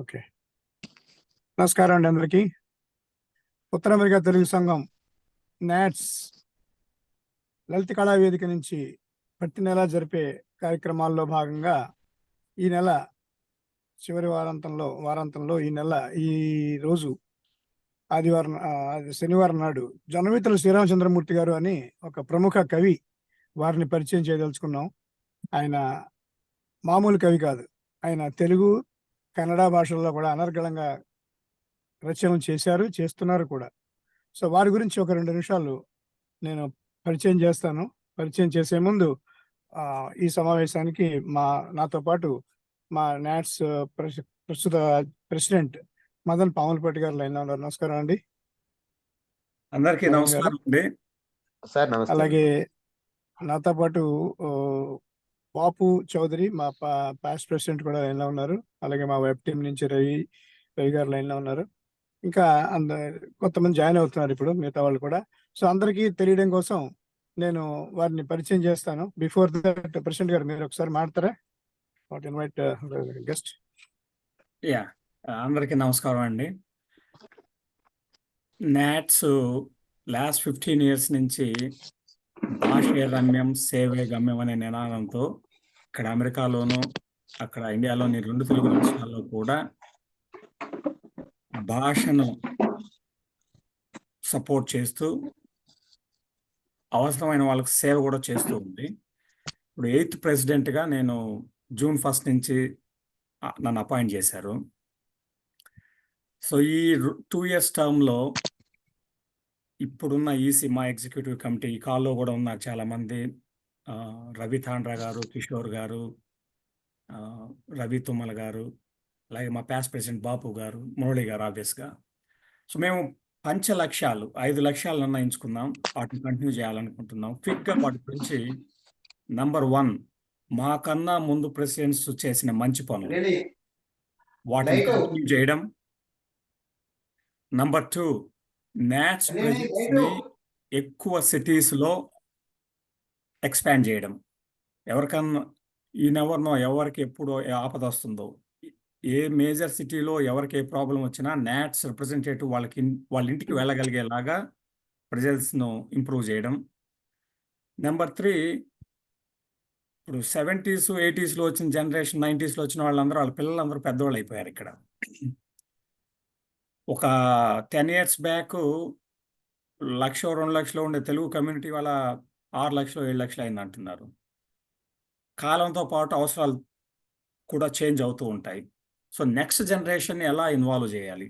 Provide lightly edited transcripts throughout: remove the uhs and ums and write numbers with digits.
Okay, నమస్కారం అండి అందరికీ. ఉత్తర అమెరికా తెలుగు సంఘం నాట్స్ లలిత కళా వేదిక నుంచి ప్రతి నెల జరిపే కార్యక్రమాల్లో భాగంగా ఈ నెల చివరి వారాంతంలో ఈ రోజు ఆదివారం శనివారం నాడు జొన్నవిత్తుల శ్రీరామచంద్రమూర్తి గారు అని ఒక ప్రముఖ కవి, వారిని పరిచయం చేయదలుచుకున్నాం. ఆయన మామూలు కవి కాదు, ఆయన తెలుగు కన్నడ భాషల్లో కూడా అనర్గళంగా రచనలు చేస్తున్నారు కూడా. సో వారి గురించి ఒక 2 నిమిషాలు నేను పరిచయం చేస్తాను. పరిచయం చేసే ముందు ఈ సమావేశానికి నాతో పాటు మా నాట్స్ ప్రస్తుత ప్రెసిడెంట్ మదన్ పాములపాటి గారు లైన్లో ఉన్నారు. నమస్కారం అండి. అందరికీ నమస్కారం అండి. అలాగే నాతో పాటు బాపు చౌదరి మా పాస్ట్ ప్రెసిడెంట్ కూడా లైన్లో ఉన్నారు. అలాగే మా వెబ్ టీం నుంచి రవి గారు లైన్లో ఉన్నారు. ఇంకా కొంతమంది జాయిన్ అవుతున్నారు ఇప్పుడు, మిగతా వాళ్ళు కూడా. సో అందరికీ తెలియడం కోసం నేను వారిని పరిచయం చేస్తాను. బిఫోర్ దట్ ప్రెసిడెంట్ గారు మీరు ఒకసారి మాట్లాడతారా? Invite guest. అందరికీ నమస్కారం అండి. నాట్స్ లాస్ట్ 15 years నుంచి భాషే రమ్యం సేవే గమ్యం అనే నినాదంతో ఇక్కడ అమెరికాలోను అక్కడ ఇండియాలోని 2 తెలుగు రాష్ట్రాల్లో కూడా భాషను సపోర్ట్ చేస్తూ అవసరమైన వాళ్ళకి సేవ కూడా చేస్తూ ఉంది. ఇప్పుడు 8th ప్రెసిడెంట్గా నేను June 1 నుంచి నన్ను అపాయింట్ చేశారు. సో ఈ 2 years టర్మ్లో ఇప్పుడున్న ఈసీ మా ఎగ్జిక్యూటివ్ కమిటీ ఈ కాల్లో కూడా ఉన్నారు చాలామంది. రవి తాండ్రా గారు, కిషోర్ గారు, రవి తుమ్మల గారు, అలాగే మా పాస్ట్ ప్రెసిడెంట్ బాపు గారు, మురళి గారు ఆబ్వియస్గా. సో మేము 5 లక్ష్యాలు నిర్ణయించుకున్నాం, వాటిని కంటిన్యూ చేయాలనుకుంటున్నాం. క్విక్గా వాటి గురించి నంబర్ 1, మాకన్నా ముందు ప్రెసిడెంట్స్ చేసిన మంచి పనులు వాటిని కంటిన్యూ చేయడం. నంబర్ 2, నాట్స్ ప్రెజెన్స్ని ఎక్కువ సిటీస్లో ఎక్స్పాండ్ చేయడం. ఎవరికన్నా ఎవరికి ఎప్పుడో ఆపద వస్తుందో, ఏ మేజర్ సిటీలో ఎవరికి ఏ ప్రాబ్లం వచ్చినా నాట్స్ రిప్రజెంటేటివ్ వాళ్ళ ఇంటికి వెళ్ళగలిగేలాగా ప్రెజెన్స్ను ఇంప్రూవ్ చేయడం. నెంబర్ 3, ఇప్పుడు 70s 80s వచ్చిన జనరేషన్, 90s వచ్చిన వాళ్ళ పిల్లలందరూ పెద్దవాళ్ళు అయిపోయారు. ఇక్కడ ఒక 10 years బ్యాక్ 1,00,000 2 లక్షలు ఉండే తెలుగు కమ్యూనిటీ వాళ్ళ 6 లక్షలు 7 లక్షలు అయింది అంటున్నారు. కాలంతో పాటు అవసరాలు కూడా చేంజ్ అవుతూ ఉంటాయి. సో నెక్స్ట్ జనరేషన్ ఎలా ఇన్వాల్వ్ చేయాలి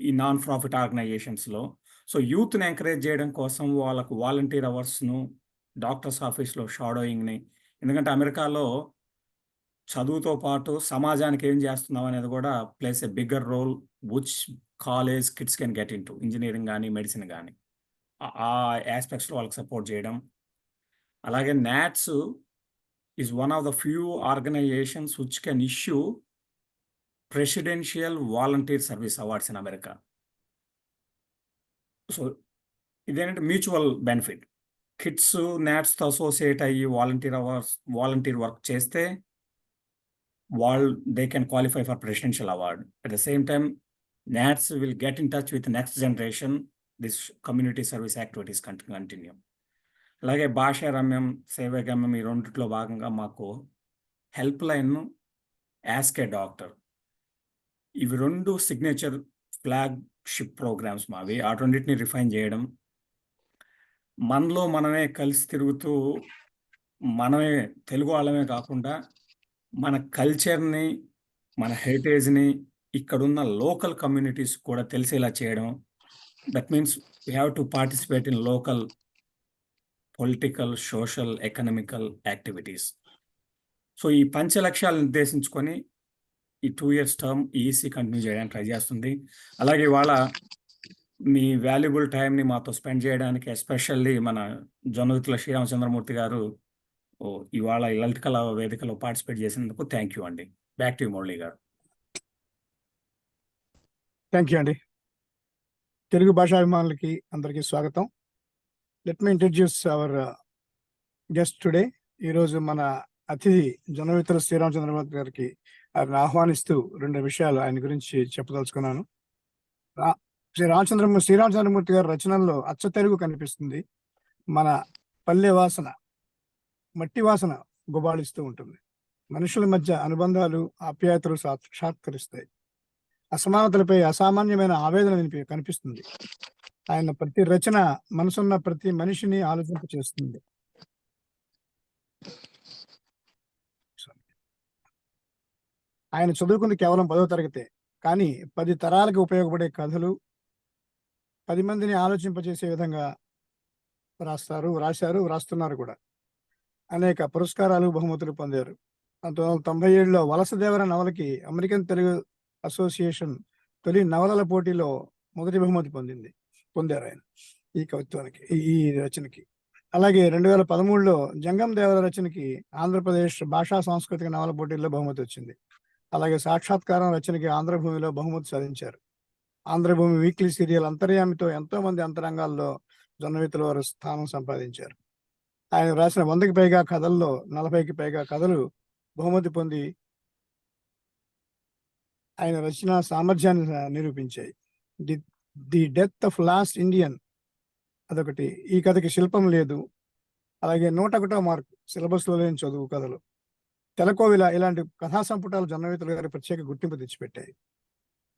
ఈ నాన్ ప్రాఫిట్ ఆర్గనైజేషన్స్లో? సో యూత్ని ఎంకరేజ్ చేయడం కోసం వాళ్ళకు వాలంటీర్ అవర్స్ను, డాక్టర్స్ ఆఫీస్లో షాడోయింగ్ని, ఎందుకంటే అమెరికాలో చదువుతో పాటు సమాజానికి ఏం చేస్తున్నాం అనేది కూడా plays a bigger role which college kids can get into, engineering కానీ మెడిసిన్ కానీ ఆ ఆస్పెక్ట్స్లో వాళ్ళకి సపోర్ట్ చేయడం. అలాగే NATS is one of the few organisations which can issue presidential volunteer service awards in America. So ఇదేంటంటే మ్యూచువల్ బెనిఫిట్. కిడ్స్ నాట్స్తో associate అయ్యి వాలంటీర్ వర్క్ చేస్తే they can qualify for presidential award. At the same time, NATS will get in touch with the next generation. This community service activities continue. అలాగే భాషా రమ్యం సేవా గమ్యం ఈ రెండిట్లో భాగంగా మాకు help line, ask a doctor, ఇవి 2 సిగ్నేచర్ ఫ్లాగ్షిప్ ప్రోగ్రామ్స్ మావి. ఆ రెండింటిని రిఫైన్ చేయడం, మనలో మనమే కలిసి తిరుగుతూ మనమే తెలుగు వాళ్ళమే కాకుండా మన కల్చర్ని, మన హెరిటేజ్ని ఇక్కడున్న లోకల్ కమ్యూనిటీస్ కూడా తెలిసేలా చేయడం. That means we have to participate in local political, social, economical activities. So ఈ 5 లక్ష్యాలు నిర్దేశించుకొని ఈ 2 years టర్మ్ ఈసీ కంటిన్యూ చేయడానికి ట్రై చేస్తుంది. అలాగే ఇవాళ మీ వాల్యుబుల్ టైంని మాతో స్పెండ్ చేయడానికి, ఎస్పెషల్లీ మన జొన్నవిత్తుల శ్రీరామచంద్రమూర్తి గారు ఇవాళ ఈ లలిత కళా వేదికలో పార్టిసిపేట్ చేసినందుకు థ్యాంక్ యూ అండి. బ్యాక్ టు మురళి గారు. థ్యాంక్ యూ అండి. తెలుగు భాషాభిమానులకి అందరికీ స్వాగతం. Let me introduce our guest today. ఈరోజు మన అతిథి జొన్నవిత్తుల శ్రీరామచంద్రమూర్తి గారికి ఆయన ఆహ్వానిస్తూ 2 విషయాలు ఆయన గురించి చెప్పదలుచుకున్నాను. శ్రీరామచంద్రమూర్తి గారి రచనల్లో అచ్చ తెలుగు కనిపిస్తుంది. మన పల్లె వాసన, మట్టి వాసన గుబాళిస్తూ ఉంటుంది. మనుషుల మధ్య అనుబంధాలు, ఆప్యాయతలు సాక్షాత్కరిస్తాయి. అసమానతలపై అసామాన్యమైన ఆవేదన కనిపిస్తుంది. ఆయన ప్రతి రచన మనసున్న ప్రతి మనిషిని ఆలోచింప చేస్తుంది. ఆయన చదువుకుంది కేవలం 10వ తరగతే, కానీ 10 తరాలకు ఉపయోగపడే కథలు, 10 మందిని ఆలోచింపజేసే విధంగా రాశారు, రాస్తున్నారు కూడా. అనేక పురస్కారాలు, బహుమతులు పొందారు. 1997లో వలసదేవర నవలకి అమెరికన్ తెలుగు అసోసియేషన్ తొలి నవలల పోటీలో మొదటి బహుమతి పొందారు ఆయన ఈ కవిత్వానికి, ఈ రచనకి. అలాగే 2013లో జంగం దేవర రచనకి ఆంధ్రప్రదేశ్ భాషా సాంస్కృతిక నవల పోటీల్లో బహుమతి వచ్చింది. అలాగే సాక్షాత్కారం రచనకి ఆంధ్రభూమిలో బహుమతి సాధించారు. ఆంధ్రభూమి వీక్లీ సీరియల్ అంతర్యామితో ఎంతో మంది అంతరంగాల్లో జొన్నవిత్తుల వారు స్థానం సంపాదించారు. ఆయన రాసిన 100కి పైగా కథల్లో 40కి పైగా కథలు బహుమతి పొంది ఆయన రచన సామర్థ్యాన్ని నిరూపించాయి. The death of last Indian అదొకటి. ఈ కథకి శిల్పం లేదు. అలాగే 101వ మార్కు సిలబస్లో లేని చదువు కథలు. తెలకోవిల ఇలాంటి కథా సంపుటాలు జొన్నవిత్తుల గారి ప్రత్యేక గుర్తింపు తెచ్చిపెట్టాయి.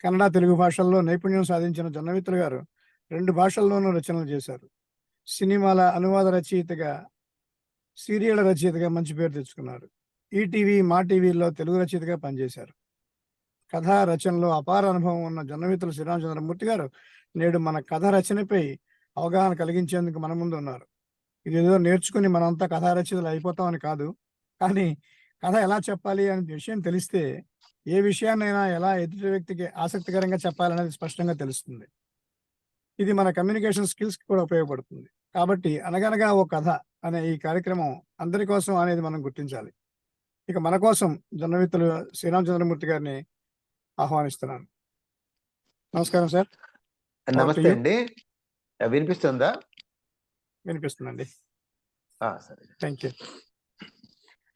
కన్నడ, తెలుగు భాషల్లో నైపుణ్యం సాధించిన జొన్నవిత్తుల గారు 2 భాషల్లోనూ రచనలు చేశారు. సినిమాల అనువాద రచయితగా, సీరియళ్ల రచయితగా మంచి పేరు తెచ్చుకున్నారు. ఈటీవీ, మా టీవీల్లో తెలుగు రచయితగా పనిచేశారు. కథా రచనలో అపార అనుభవం ఉన్న జొన్నవిత్తుల శ్రీరామచంద్రమూర్తి గారు నేడు మన కథ రచనపై అవగాహన కలిగించేందుకు మన ముందు ఉన్నారు. ఇదేదో నేర్చుకుని మనంతా కథా రచయితలు అయిపోతామని కాదు, కానీ కథ ఎలా చెప్పాలి అనే విషయం తెలిస్తే ఏ విషయాన్నైనా ఎలా ఎదుటి వ్యక్తికి ఆసక్తికరంగా చెప్పాలనేది స్పష్టంగా తెలుస్తుంది. ఇది మన కమ్యూనికేషన్ స్కిల్స్ కి కూడా ఉపయోగపడుతుంది. కాబట్టి అనగనగా ఓ కథ అనే ఈ కార్యక్రమం అందరి కోసం అనేది మనం గుర్తించాలి. ఇక మన కోసం జొన్నవిత్తుల శ్రీరామచంద్రమూర్తి గారిని ఆహ్వానిస్తున్నాను. నమస్కారం సార్. నమస్తే అండి. వినిపిస్తుందా? వినిపిస్తుందండి. సరే, థ్యాంక్ యూ.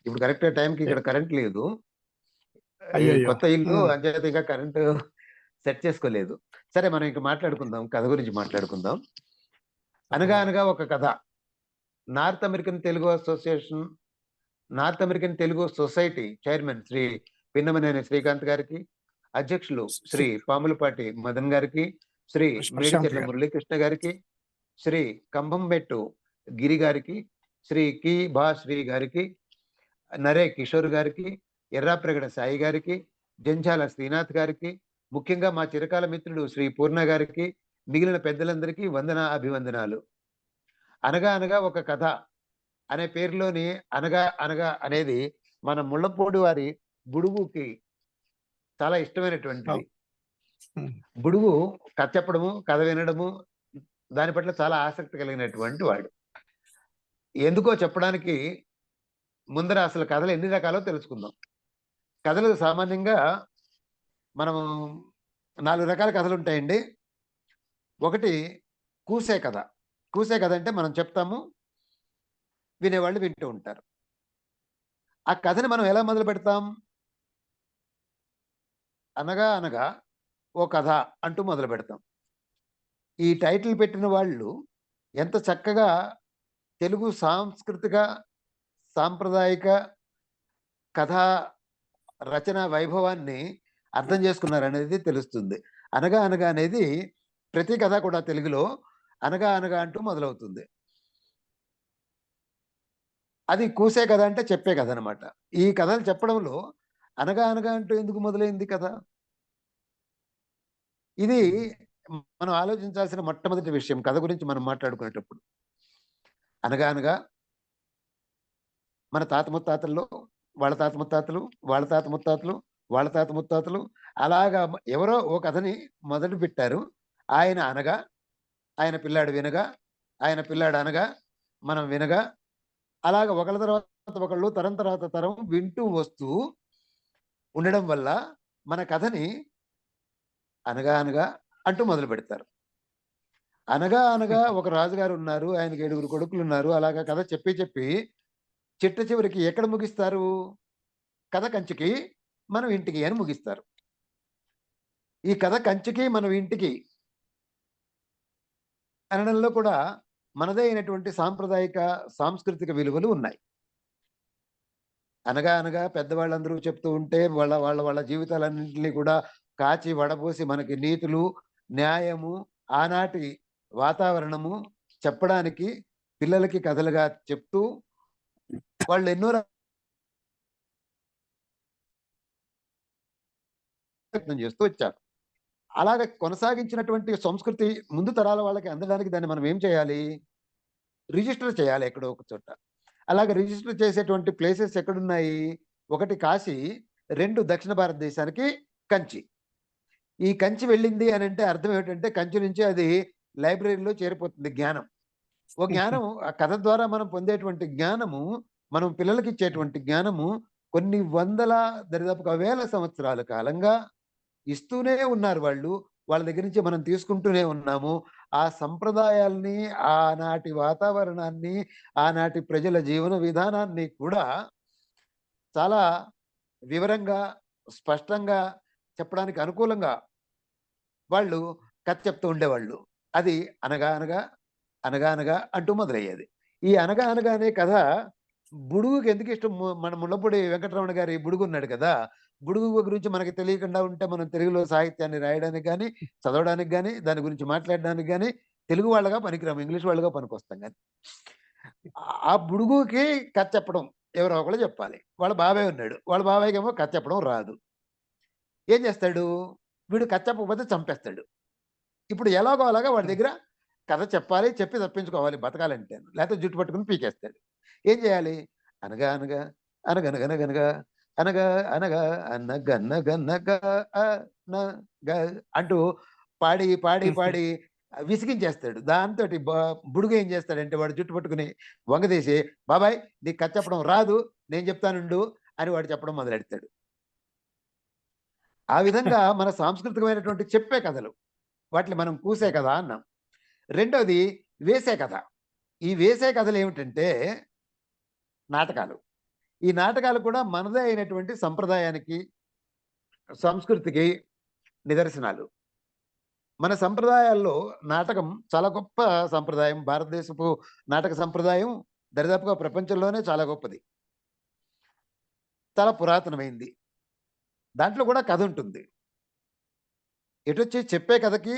ఇప్పుడు కరెక్ట్ టైంకి ఇక్కడ కరెంట్ లేదు. కొత్త ఇల్లు అంచేత ఇంకా కరెంట్ సెట్ చేసుకోలేదు. సరే, మనం ఇంకా మాట్లాడుకుందాం, కథ గురించి మాట్లాడుకుందాం. అనగా అనగా ఒక కథ. North American Telugu society chairman Shri Pinnamaneni Srikanth గారికి, అధ్యక్షులు శ్రీ పాములపాటి మదన్ గారికి, శ్రీ మేడిచెట్ల మురళీకృష్ణ గారికి, శ్రీ కంభంబెట్టు గిరి గారికి, శ్రీ కి భా శ్రీ గారికి, నరే కిషోర్ గారికి, ఎర్రాప్రగడ సాయి గారికి, జంఝాల శ్రీనాథ్ గారికి, ముఖ్యంగా మా చిరకాల మిత్రుడు శ్రీ పూర్ణ గారికి, మిగిలిన పెద్దలందరికీ అభివందనాలు. అనగా అనగా ఒక కథ అనే పేరులోని అనగా అనగా అనేది మన ముళ్ళపూడి వారి బుడుగుకి చాలా ఇష్టమైనటువంటిది. బుడుగు కథ చెప్పడము, కథ వినడము, దాని పట్ల చాలా ఆసక్తి కలిగినటువంటి వాడు. ఎందుకో చెప్పడానికి ముందర అసలు కథలు ఎన్ని రకాలో తెలుసుకుందాం. కథలు సామాన్యంగా మనము 4 రకాల కథలు ఉంటాయండి. ఒకటి కూసే కథ. కూసే కథ అంటే మనం చెప్తాము, వినేవాళ్ళు వింటూ ఉంటారు. ఆ కథని మనం ఎలా మొదలు పెడతాం? అనగా అనగా ఓ కథ అంటూ మొదలు పెడతాం. ఈ టైటిల్ పెట్టిన వాళ్ళు ఎంత చక్కగా తెలుగు సాంస్కృతిక సాంప్రదాయిక కథా రచన వైభవాన్ని అర్థం చేసుకున్నారనేది తెలుస్తుంది. అనగా అనగా అనేది ప్రతి కథ కూడా తెలుగులో అనగా అనగా అంటూ మొదలవుతుంది. అది కూసే కథ అంటే చెప్పే కథ అనమాట. ఈ కథలు చెప్పడంలో అనగా అనగా అంటూ ఎందుకు మొదలైంది కథ? ఇది మనం ఆలోచించాల్సిన మొట్టమొదటి విషయం కథ గురించి మనం మాట్లాడుకునేటప్పుడు. అనగా అనగా మన తాత ముత్తాతల్లో వాళ్ళ తాత ముత్తాతలు, వాళ్ళ తాత ముత్తాతలు, వాళ్ళ తాత ముత్తాతలు, అలాగా ఎవరో ఓ కథని మొదలు పెట్టారు. ఆయన అనగా, ఆయన పిల్లాడు వినగా, ఆయన పిల్లాడు అనగా, మనం వినగా, అలాగ ఒకళ్ళ తర్వాత ఒకళ్ళు తరం తర్వాత తరం వింటూ వస్తూ ఉండడం వల్ల మన కథని అనగా అనగా అంటూ మొదలు పెడతారు. అనగా అనగా ఒక రాజుగారు ఉన్నారు, ఆయనకి 7 కొడుకులు ఉన్నారు. అలాగా కథ చెప్పి చెప్పి చిట్ట చివరికి ఎక్కడ ముగిస్తారు? కథ కంచికి మనం ఇంటికి అని ముగిస్తారు. ఈ కథ కంచికి మనం ఇంటికి అనడంలో కూడా మనదే అయినటువంటి సాంప్రదాయిక సాంస్కృతిక విలువలు ఉన్నాయి. అనగా అనగా పెద్దవాళ్ళందరూ చెప్తూ ఉంటే వాళ్ళ వాళ్ళ వాళ్ళ జీవితాలన్నింటినీ కూడా కాచి వడపోసి మనకి నీతులు, న్యాయము, ఆనాటి వాతావరణము చెప్పడానికి పిల్లలకి కథలుగా చెప్తూ వాళ్ళు ఎన్నో ప్రయత్నం చేస్తూ వచ్చారు. అలాగ కొనసాగించినటువంటి సంస్కృతి ముందు తరాల వాళ్ళకి అందడానికి దాన్ని మనం ఏం చేయాలి? రిజిస్టర్ చేయాలి ఎక్కడో ఒక చోట. అలాగే రిజిస్టర్ చేసేటువంటి ప్లేసెస్ ఎక్కడున్నాయి? ఒకటి కాశీ, 2 దక్షిణ భారతదేశానికి కంచి. ఈ కంచి వెళ్ళింది అని అంటే అర్థం ఏమిటంటే కంచి నుంచి అది లైబ్రరీలో చేరిపోతుంది జ్ఞానం. ఓ జ్ఞానం ఆ కథ ద్వారా మనం పొందేటువంటి జ్ఞానము, మనం పిల్లలకి ఇచ్చేటువంటి జ్ఞానము కొన్ని వందల దరిదాపుగా వేల సంవత్సరాల కాలంగా ఇస్తూనే ఉన్నారు వాళ్ళు. వాళ్ళ దగ్గర నుంచి మనం తీసుకుంటూనే ఉన్నాము. ఆ సంప్రదాయాల్ని, ఆనాటి వాతావరణాన్ని, ఆనాటి ప్రజల జీవన విధానాన్ని కూడా చాలా వివరంగా, స్పష్టంగా చెప్పడానికి అనుకూలంగా వాళ్ళు కథ చెప్తూ ఉండేవాళ్ళు. అది అనగా అనగా, అనగా అనగా అంటూ మొదలయ్యేది. ఈ అనగా అనగా అనే కథ బుడుగుకి ఎందుకు ఇష్టం? మన ముళ్ళపూడి వెంకటరమణ గారి బుడుగు ఉన్నాడు కదా! బుడుగు గురించి మనకి తెలియకుండా ఉంటే మనం తెలుగులో సాహిత్యాన్ని రాయడానికి గాని, చదవడానికి గాని, దాని గురించి మాట్లాడడానికి గాని తెలుగు వాళ్ళగా పనికిరాము. ఇంగ్లీష్ వాళ్ళుగా పనికొస్తాం గాని. ఆ బుడుగుకి కథ చెప్పడం ఎవరో ఒకళ్ళు చెప్పాలి. వాళ్ళ బాబాయ్ ఉన్నాడు. వాళ్ళ బాబాయ్‌కేమో కథ చెప్పడం రాదు. ఏం చేస్తాడు? వీడు కథ చెప్పకపోతే చంపేస్తాడు. ఇప్పుడు ఎలాగో అలాగా వాడి దగ్గర కథ చెప్పాలి, చెప్పి తప్పించుకోవాలి బతకాలంటే. లేకపోతే జుట్టు పట్టుకొని పీకేస్తాడు. ఏం చేయాలి? అనగా అనగా, అనగనగనగనగా, అనగా అనగా, అనగనగనగా అనగా అంటూ పాడి, పాడి, పాడి విసిగించేస్తాడు. దాంతోటి బుడుగు ఏం చేస్తాడంటే వాడు జుట్టు పట్టుకుని వంగదీసి, "బాబాయ్ నీకు కథ చెప్పడం రాదు, నేను చెప్తానుండు" అని వాడు చెప్పడం మొదలెడతాడు. ఆ విధంగా మన సాంస్కృతికమైనటువంటి చెప్పే కథలు. వాటిని మనం కూసే కథ అన్నాం. రెండోది వేసే కథ. ఈ వేసే కథలేమిటంటే నాటకాలు. ఈ నాటకాలు కూడా మనదే అయినటువంటి సంప్రదాయానికి, సంస్కృతికి నిదర్శనాలు. మన సంప్రదాయాల్లో నాటకం చాలా గొప్ప సంప్రదాయం. భారతదేశపు నాటక సంప్రదాయం దరిదాపుగా ప్రపంచంలోనే చాలా గొప్పది. చాలా పురాతనమైంది. దాంట్లో కూడా కథ ఉంటుంది. ఎటొచ్చి చెప్పే కథకి,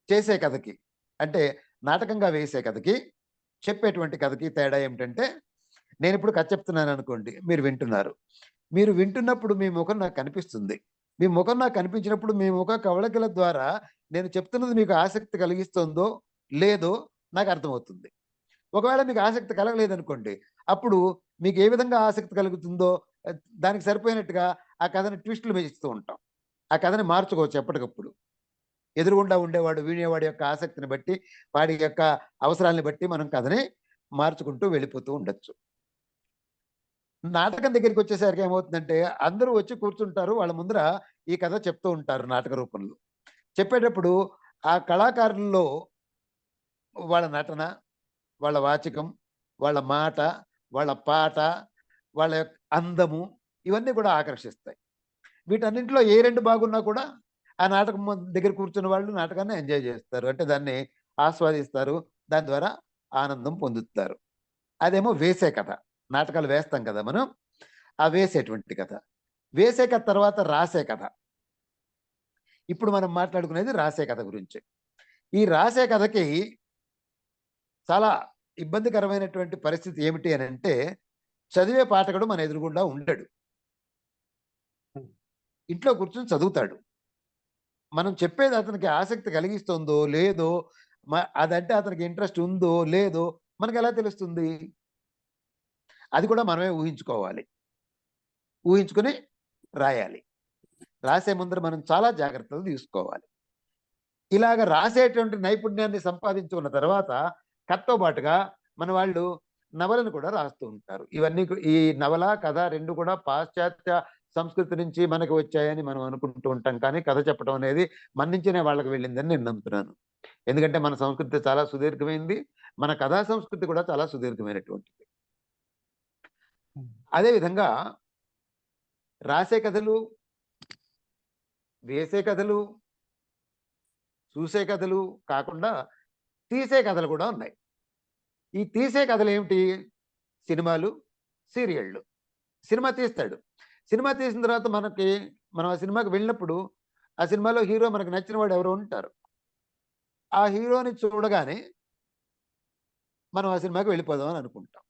చేసే కథకి అంటే నాటకంగా వేసే కథకి, చెప్పేటువంటి కథకి తేడా ఏమిటంటే నేనిప్పుడు కథ చెప్తున్నాను అనుకోండి. మీరు వింటున్నారు. మీరు వింటున్నప్పుడు మీ ముఖం నాకు కనిపిస్తుంది. మీ ముఖం నాకు కనిపించినప్పుడు మీ ముఖ కవళికల ద్వారా నేను చెప్తున్నది మీకు ఆసక్తి కలిగిస్తుందో లేదో నాకు అర్థమవుతుంది. ఒకవేళ మీకు ఆసక్తి కలగలేదనుకోండి, అప్పుడు మీకు ఏ విధంగా ఆసక్తి కలుగుతుందో దానికి సరిపోయినట్టుగా ఆ కథని ట్విస్టులు వేయిస్తూ ఉంటాం. ఆ కథని మార్చుకోవచ్చు ఎప్పటికప్పుడు. ఎదురుగుండా ఉండేవాడు, వినేవాడి యొక్క ఆసక్తిని బట్టి, వాడి యొక్క అవసరాలను బట్టి మనం కథని మార్చుకుంటూ వెళ్ళిపోతూ ఉండొచ్చు. నాటకం దగ్గరికి వచ్చేసరికి ఏమవుతుందంటే అందరూ వచ్చి కూర్చుంటారు. వాళ్ళ ముందర ఈ కథ చెప్తూ ఉంటారు నాటక రూపంలో. చెప్పేటప్పుడు ఆ కళాకారుల్లో వాళ్ళ నటన, వాళ్ళ వాచకం, వాళ్ళ మాట, వాళ్ళ పాట, వాళ్ళ యొక్క అందము ఇవన్నీ కూడా ఆకర్షిస్తాయి. వీటన్నింటిలో ఏ 2 బాగున్నా కూడా ఆ నాటకం దగ్గర కూర్చున్న వాళ్ళు నాటకాన్ని ఎంజాయ్ చేస్తారు. అంటే దాన్ని ఆస్వాదిస్తారు. దాని ద్వారా ఆనందం పొందుతారు. అదేమో వేసే కథ. నాటకాలు వేస్తాం కదా మనం. ఆ వేసేటువంటి కథ. వేసే కథ తర్వాత రాసే కథ. ఇప్పుడు మనం మాట్లాడుకునేది రాసే కథ గురించి. ఈ రాసే కథకి చాలా ఇబ్బందికరమైనటువంటి పరిస్థితి ఏమిటి అనంటే చదివే పాఠకుడు మన ఎదురుగుండా ఉండడు. ఇంట్లో కూర్చొని చదువుతాడు. మనం చెప్పేది అతనికి ఆసక్తి కలిగిస్తుందో లేదో, అదంటే అతనికి ఇంట్రెస్ట్ ఉందో లేదో మనకెలా తెలుస్తుంది? అది కూడా మనమే ఊహించుకోవాలి. ఊహించుకుని రాయాలి. రాసే ముందర మనం చాలా జాగ్రత్తలు తీసుకోవాలి. ఇలాగ రాసేటువంటి నైపుణ్యాన్ని సంపాదించుకున్న తర్వాత కథతో పాటుగా మన వాళ్ళు నవలను కూడా రాస్తూ ఉంటారు. ఇవన్నీ ఈ నవల, కథ 2 కూడా పాశ్చాత్య సంస్కృతి నుంచి మనకు వచ్చాయని మనం అనుకుంటూ ఉంటాం. కానీ కథ చెప్పడం అనేది మన నుంచినే వాళ్ళకి వెళ్ళిందని నేను నమ్ముతున్నాను. ఎందుకంటే మన సంస్కృతి చాలా సుదీర్ఘమైంది. మన కథా సంస్కృతి కూడా చాలా సుదీర్ఘమైనటువంటిది. అదేవిధంగా రాసే కథలు, వేసే కథలు, చూసే కథలు కాకుండా తీసే కథలు కూడా ఉన్నాయి. ఈ తీసే కథలు ఏమిటి? సినిమాలు, సీరియళ్ళు. సినిమా తీస్తాడు. సినిమా తీసిన తర్వాత మనం ఆ సినిమాకి వెళ్ళినప్పుడు ఆ సినిమాలో హీరో మనకు నచ్చిన వాడు ఎవరో ఉంటారు. ఆ హీరోని చూడగానే మనం ఆ సినిమాకి వెళ్ళిపోదాం అని అనుకుంటాం.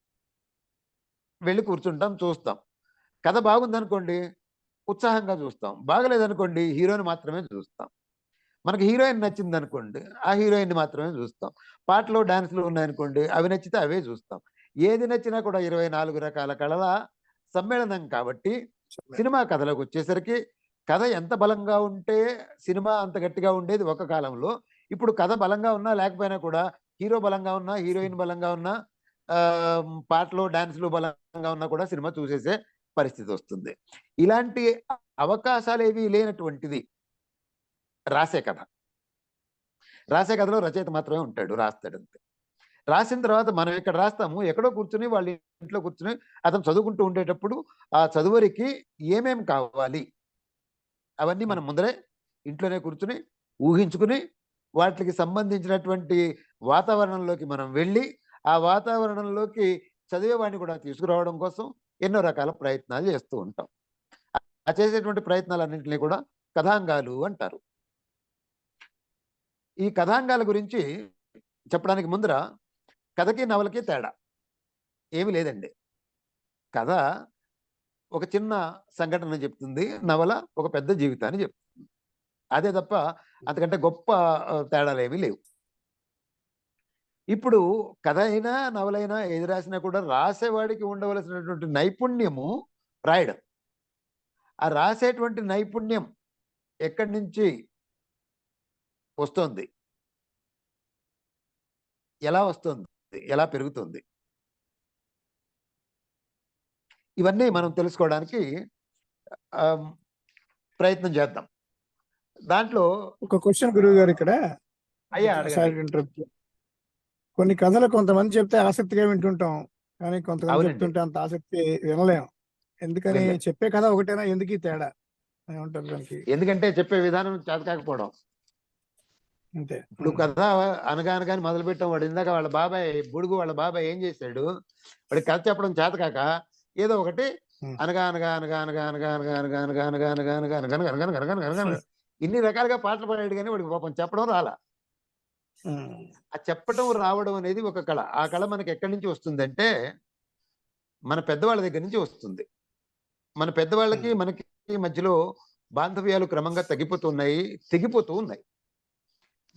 వెళ్ళి కూర్చుంటాం, చూస్తాం. కథ బాగుందనుకోండి ఉత్సాహంగా చూస్తాం. బాగలేదనుకోండి హీరోని మాత్రమే చూస్తాం. మనకి హీరోయిన్ నచ్చిందనుకోండి ఆ హీరోయిన్ మాత్రమే చూస్తాం. పాటలు, డాన్సులు ఉన్నాయనుకోండి అవి నచ్చితే అవే చూస్తాం. ఏది నచ్చినా కూడా 24 రకాల కళల సమ్మేళనం కాబట్టి సినిమా కథలోకి వచ్చేసరికి కథ ఎంత బలంగా ఉంటే సినిమా అంత గట్టిగా ఉండేది ఒక కాలంలో. ఇప్పుడు కథ బలంగా ఉన్నా లేకపోయినా కూడా హీరో బలంగా ఉన్నా, హీరోయిన్ బలంగా ఉన్నా, పాటలు, డాన్సులు బలంగా ఉన్నా కూడా సినిమా చూసేసే పరిస్థితి వస్తుంది. ఇలాంటి అవకాశాలు ఏవి లేనటువంటిది రాసే కథ. రాసే కథలో రచయిత మాత్రమే ఉంటాడు, రాస్తాడంతే. రాసిన తర్వాత మనం ఇక్కడ రాస్తాము, ఎక్కడో కూర్చుని వాళ్ళ ఇంట్లో కూర్చుని అతను చదువుకుంటూ ఉండేటప్పుడు ఆ చదువరికి ఏమేం కావాలి అవన్నీ మనం ముందరే ఇంట్లోనే కూర్చుని ఊహించుకుని వాటికి సంబంధించినటువంటి వాతావరణంలోకి మనం వెళ్ళి ఆ వాతావరణంలోకి చదివేవాడిని కూడా తీసుకురావడం కోసం ఎన్నో రకాల ప్రయత్నాలు చేస్తూ ఉంటాం. ఆ చేసేటువంటి ప్రయత్నాలన్నింటినీ కూడా కథాంగాలు అంటారు. ఈ కథాంగాల గురించి చెప్పడానికి ముందర కథకి నవలకి తేడా ఏమి లేదండి. కథ ఒక చిన్న సంఘటన చెప్తుంది, నవల ఒక పెద్ద జీవితాన్ని చెప్తుంది. అదే తప్ప అంతకంటే గొప్ప తేడాలు ఏమీ లేవు. ఇప్పుడు కథ అయినా నవలైనా ఏది రాసినా కూడా రాసేవాడికి ఉండవలసినటువంటి నైపుణ్యము రాయడం. ఆ రాసేటువంటి నైపుణ్యం ఎక్కడి నుంచి వస్తుంది, ఎలా వస్తుంది, ఎలా పెరుగుతుంది, ఇవన్నీ మనం తెలుసుకోవడానికి ప్రయత్నం చేద్దాం. దాంట్లో ఒక క్వశ్చన్ గురువు గారు ఇక్కడ అయ్యా అడగండి. కొన్ని కథలు కొంతమంది చెప్తే ఆసక్తిగా వింటుంటాం, కానీ కొంతమంది అవునండి. చెప్తుంటే అంత ఆసక్తి వినలేం. ఎందుకని? వినలేం. చెప్పే కథ ఒకటేనా, ఎందుకు ఈ తేడా ఏమంటారు దానికి? ఎందుకంటే చెప్పే విధానం చేత కాకపోవడం. అంతే. ఇప్పుడు కథ అనగానగాని మొదలు పెట్టాం. వాడు ఇందాక వాళ్ళ బాబాయ్ ఏం చేశాడు, వాడికి కథ చెప్పడం చేత కాక ఏదో ఒకటి అనగా అనగా అనగా అనగా అనగా అనగా అనగా అనగా అనగా అనగా అనగా అనగా అనగా అనగా అనగా అనగా ఇన్ని రకాలుగా పాటలు పాడాడు కానీ వాడికి పాపం చెప్పడం రాలా. ఆ చెప్పటం రావడం అనేది ఒక కళ. ఆ కళ మనకి ఎక్కడి నుంచి వస్తుందంటే మన పెద్దవాళ్ళ దగ్గర నుంచి వస్తుంది. మన పెద్దవాళ్ళకి మనకి మధ్యలో బాంధవ్యాలు క్రమంగా తెగిపోతూ ఉన్నాయి.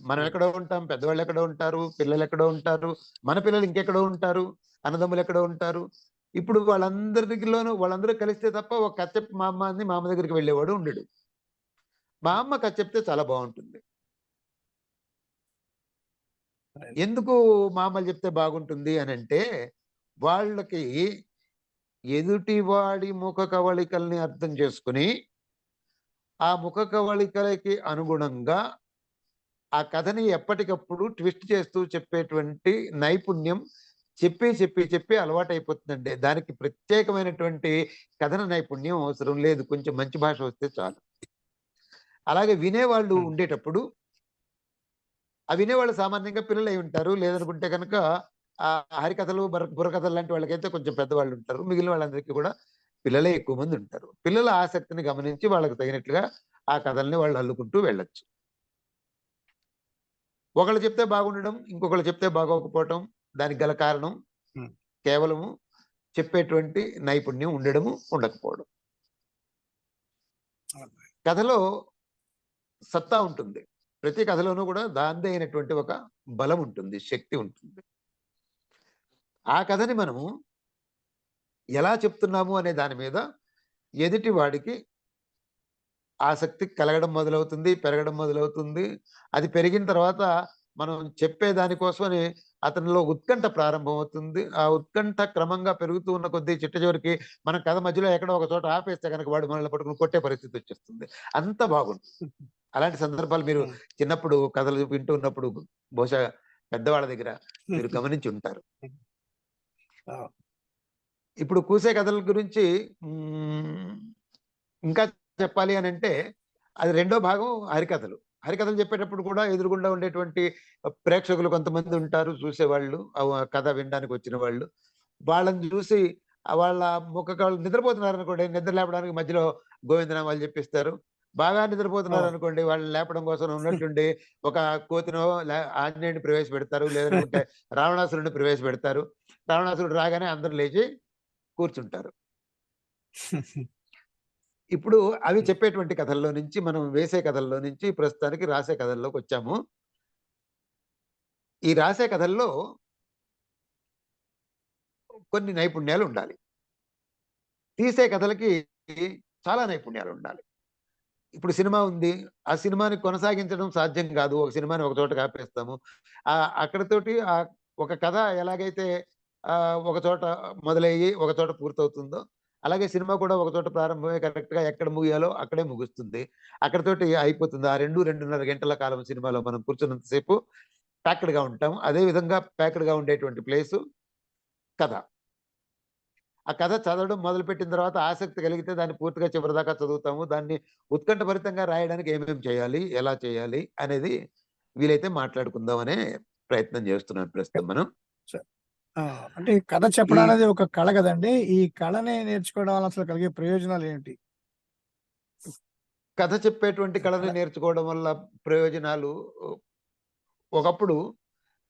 మనం ఎక్కడో ఉంటాం, పెద్దవాళ్ళు ఎక్కడో ఉంటారు, పిల్లలు ఎక్కడో ఉంటారు, మన పిల్లలు ఇంకెక్కడో ఉంటారు, అన్నదమ్ములు ఎక్కడో ఉంటారు. ఇప్పుడు వాళ్ళందరూ కలిస్తే తప్ప ఒక కథ చెప్పి మా అమ్మ దగ్గరికి వెళ్ళేవాడు ఉండడు. మా అమ్మ కథ చెప్తే చాలా బాగుంటుంది. ఎందుకు మా అమ్మలు చెప్తే బాగుంటుంది అని అంటే వాళ్ళకి ఎదుటివాడి ముఖ కవళికల్ని అర్థం చేసుకుని ఆ ముఖ కవళికలకి అనుగుణంగా ఆ కథని ఎప్పటికప్పుడు ట్విస్ట్ చేస్తూ చెప్పేటువంటి నైపుణ్యం చెప్పి అలవాటైపోతుందండి. దానికి ప్రత్యేకమైనటువంటి కథన నైపుణ్యం అవసరం లేదు, కొంచెం మంచి భాష వస్తే చాలు. అలాగే వినేవాళ్ళు ఉండేటప్పుడు ఆ వినేవాళ్ళు సామాన్యంగా పిల్లలు అయి ఉంటారు, లేదనుకుంటే కనుక ఆ హరికథలు, బుర్రకథలు లాంటి వాళ్ళకైతే కొంచెం పెద్దవాళ్ళు ఉంటారు. మిగిలిన వాళ్ళందరికీ కూడా పిల్లలే ఎక్కువ మంది ఉంటారు. పిల్లల ఆసక్తిని గమనించి వాళ్ళకి తగినట్లుగా ఆ కథల్ని వాళ్ళు అల్లుకుంటూ వెళ్ళొచ్చు. ఒకళ్ళు చెప్తే బాగుండడం, ఇంకొకళ్ళు చెప్తే బాగోకపోవటం, దానికి గల కారణం కేవలము చెప్పేటువంటి నైపుణ్యం ఉండడము, ఉండకపోవడం. కథలో సత్తా ఉంటుంది. ప్రతి కథలోనూ కూడా దాందే అయినటువంటి ఒక బలం ఉంటుంది, శక్తి ఉంటుంది. ఆ కథని మనము ఎలా చెప్తున్నాము అనే దాని మీద ఎదుటి వాడికి ఆసక్తి కలగడం మొదలవుతుంది, పెరగడం మొదలవుతుంది. అది పెరిగిన తర్వాత మనం చెప్పే దానికోసమని అతనిలో ఉత్కంఠ ప్రారంభమవుతుంది. ఆ ఉత్కంఠ క్రమంగా పెరుగుతూ ఉన్న కొద్దీ చిట్ట చివరికి మన కథ మధ్యలో ఎక్కడో ఒక చోట ఆపేస్తే కనుక వాడు మనల్ని పట్టుకుని కొట్టే పరిస్థితి వచ్చేస్తుంది. అంత బాగుంటుంది. అలాంటి సందర్భాలు మీరు చిన్నప్పుడు కథలు వింటూ ఉన్నప్పుడు బహుశా పెద్దవాళ్ళ దగ్గర మీరు గమనించి ఉంటారు. ఇప్పుడు కూసే కథల గురించి ఇంకా చెప్పాలి అని అంటే అది రెండో భాగం హరికథలు. హరికథలు చెప్పేటప్పుడు కూడా ఎదురుగుండా ఉండేటువంటి ప్రేక్షకులు కొంతమంది ఉంటారు చూసేవాళ్ళు, కథ వినడానికి వచ్చిన వాళ్ళు. వాళ్ళని చూసి వాళ్ళ ముఖకాళ్ళు నిద్రపోతున్నారనుకోండి, నిద్ర లేపడానికి మధ్యలో గోవిందనామాలు చెప్పిస్తారు. బాగా నిద్రపోతున్నారనుకోండి, వాళ్ళని లేపడం కోసం ఉన్నట్లుండి ఒక కోతినో ఆంజనేయుడిని ప్రవేశపెడతారు. లేదనుకుంటే రావణాసురుడిని ప్రవేశపెడతారు. రావణాసురుడు రాగానే అందరూ లేచి కూర్చుంటారు. ఇప్పుడు అవి చెప్పేటువంటి కథల్లో నుంచి మనం వేసే కథల్లో నుంచి ప్రస్తుతానికి రాసే కథల్లోకి వచ్చాము. ఈ రాసే కథల్లో కొన్ని నైపుణ్యాలు ఉండాలి. తీసే కథలకి చాలా నైపుణ్యాలు ఉండాలి. ఇప్పుడు సినిమా ఉంది. ఆ సినిమాని కొనసాగించడం సాధ్యం కాదు. ఒక సినిమాని ఒక చోట ఆపేస్తాము. అక్కడితోటి ఒక కథ ఎలాగైతే ఒక చోట మొదలయ్యి ఒక చోట పూర్తవుతుందో, అలాగే సినిమా కూడా ఒక చోట ప్రారంభమై కరెక్ట్‌గా ఎక్కడ ముగియాలో అక్కడే ముగుస్తుంది. అక్కడితోటి అయిపోతుంది. ఆ 2, 2:30 గంటల కాలం సినిమాలో మనం కూర్చున్నంత సేపు ప్యాక్డ్‌గా ఉంటాం. అదే విధంగా ప్యాక్డ్‌గా ఉండేటువంటి ప్లేసు కథ. ఆ కథ చదవడం మొదలుపెట్టిన తర్వాత ఆసక్తి కలిగితే దాన్ని పూర్తిగా చివరిదాకా చదువుతాము. దాన్ని ఉత్కంఠభరితంగా రాయడానికి ఏమేమి చేయాలి? ఎలా చేయాలి? అనేది వీలైతే మాట్లాడుకుందాం అనే ప్రయత్నం చేస్తున్నాం ప్రస్తుతం మనం. అంటే కథ చెప్పడం అనేది ఒక కళ కదండి. ఈ కళని నేర్చుకోవడం వల్ల అసలు కలిగే ప్రయోజనాలు ఏంటి? కథ చెప్పేటువంటి కళని నేర్చుకోవడం వల్ల ప్రయోజనాలు ఒకప్పుడు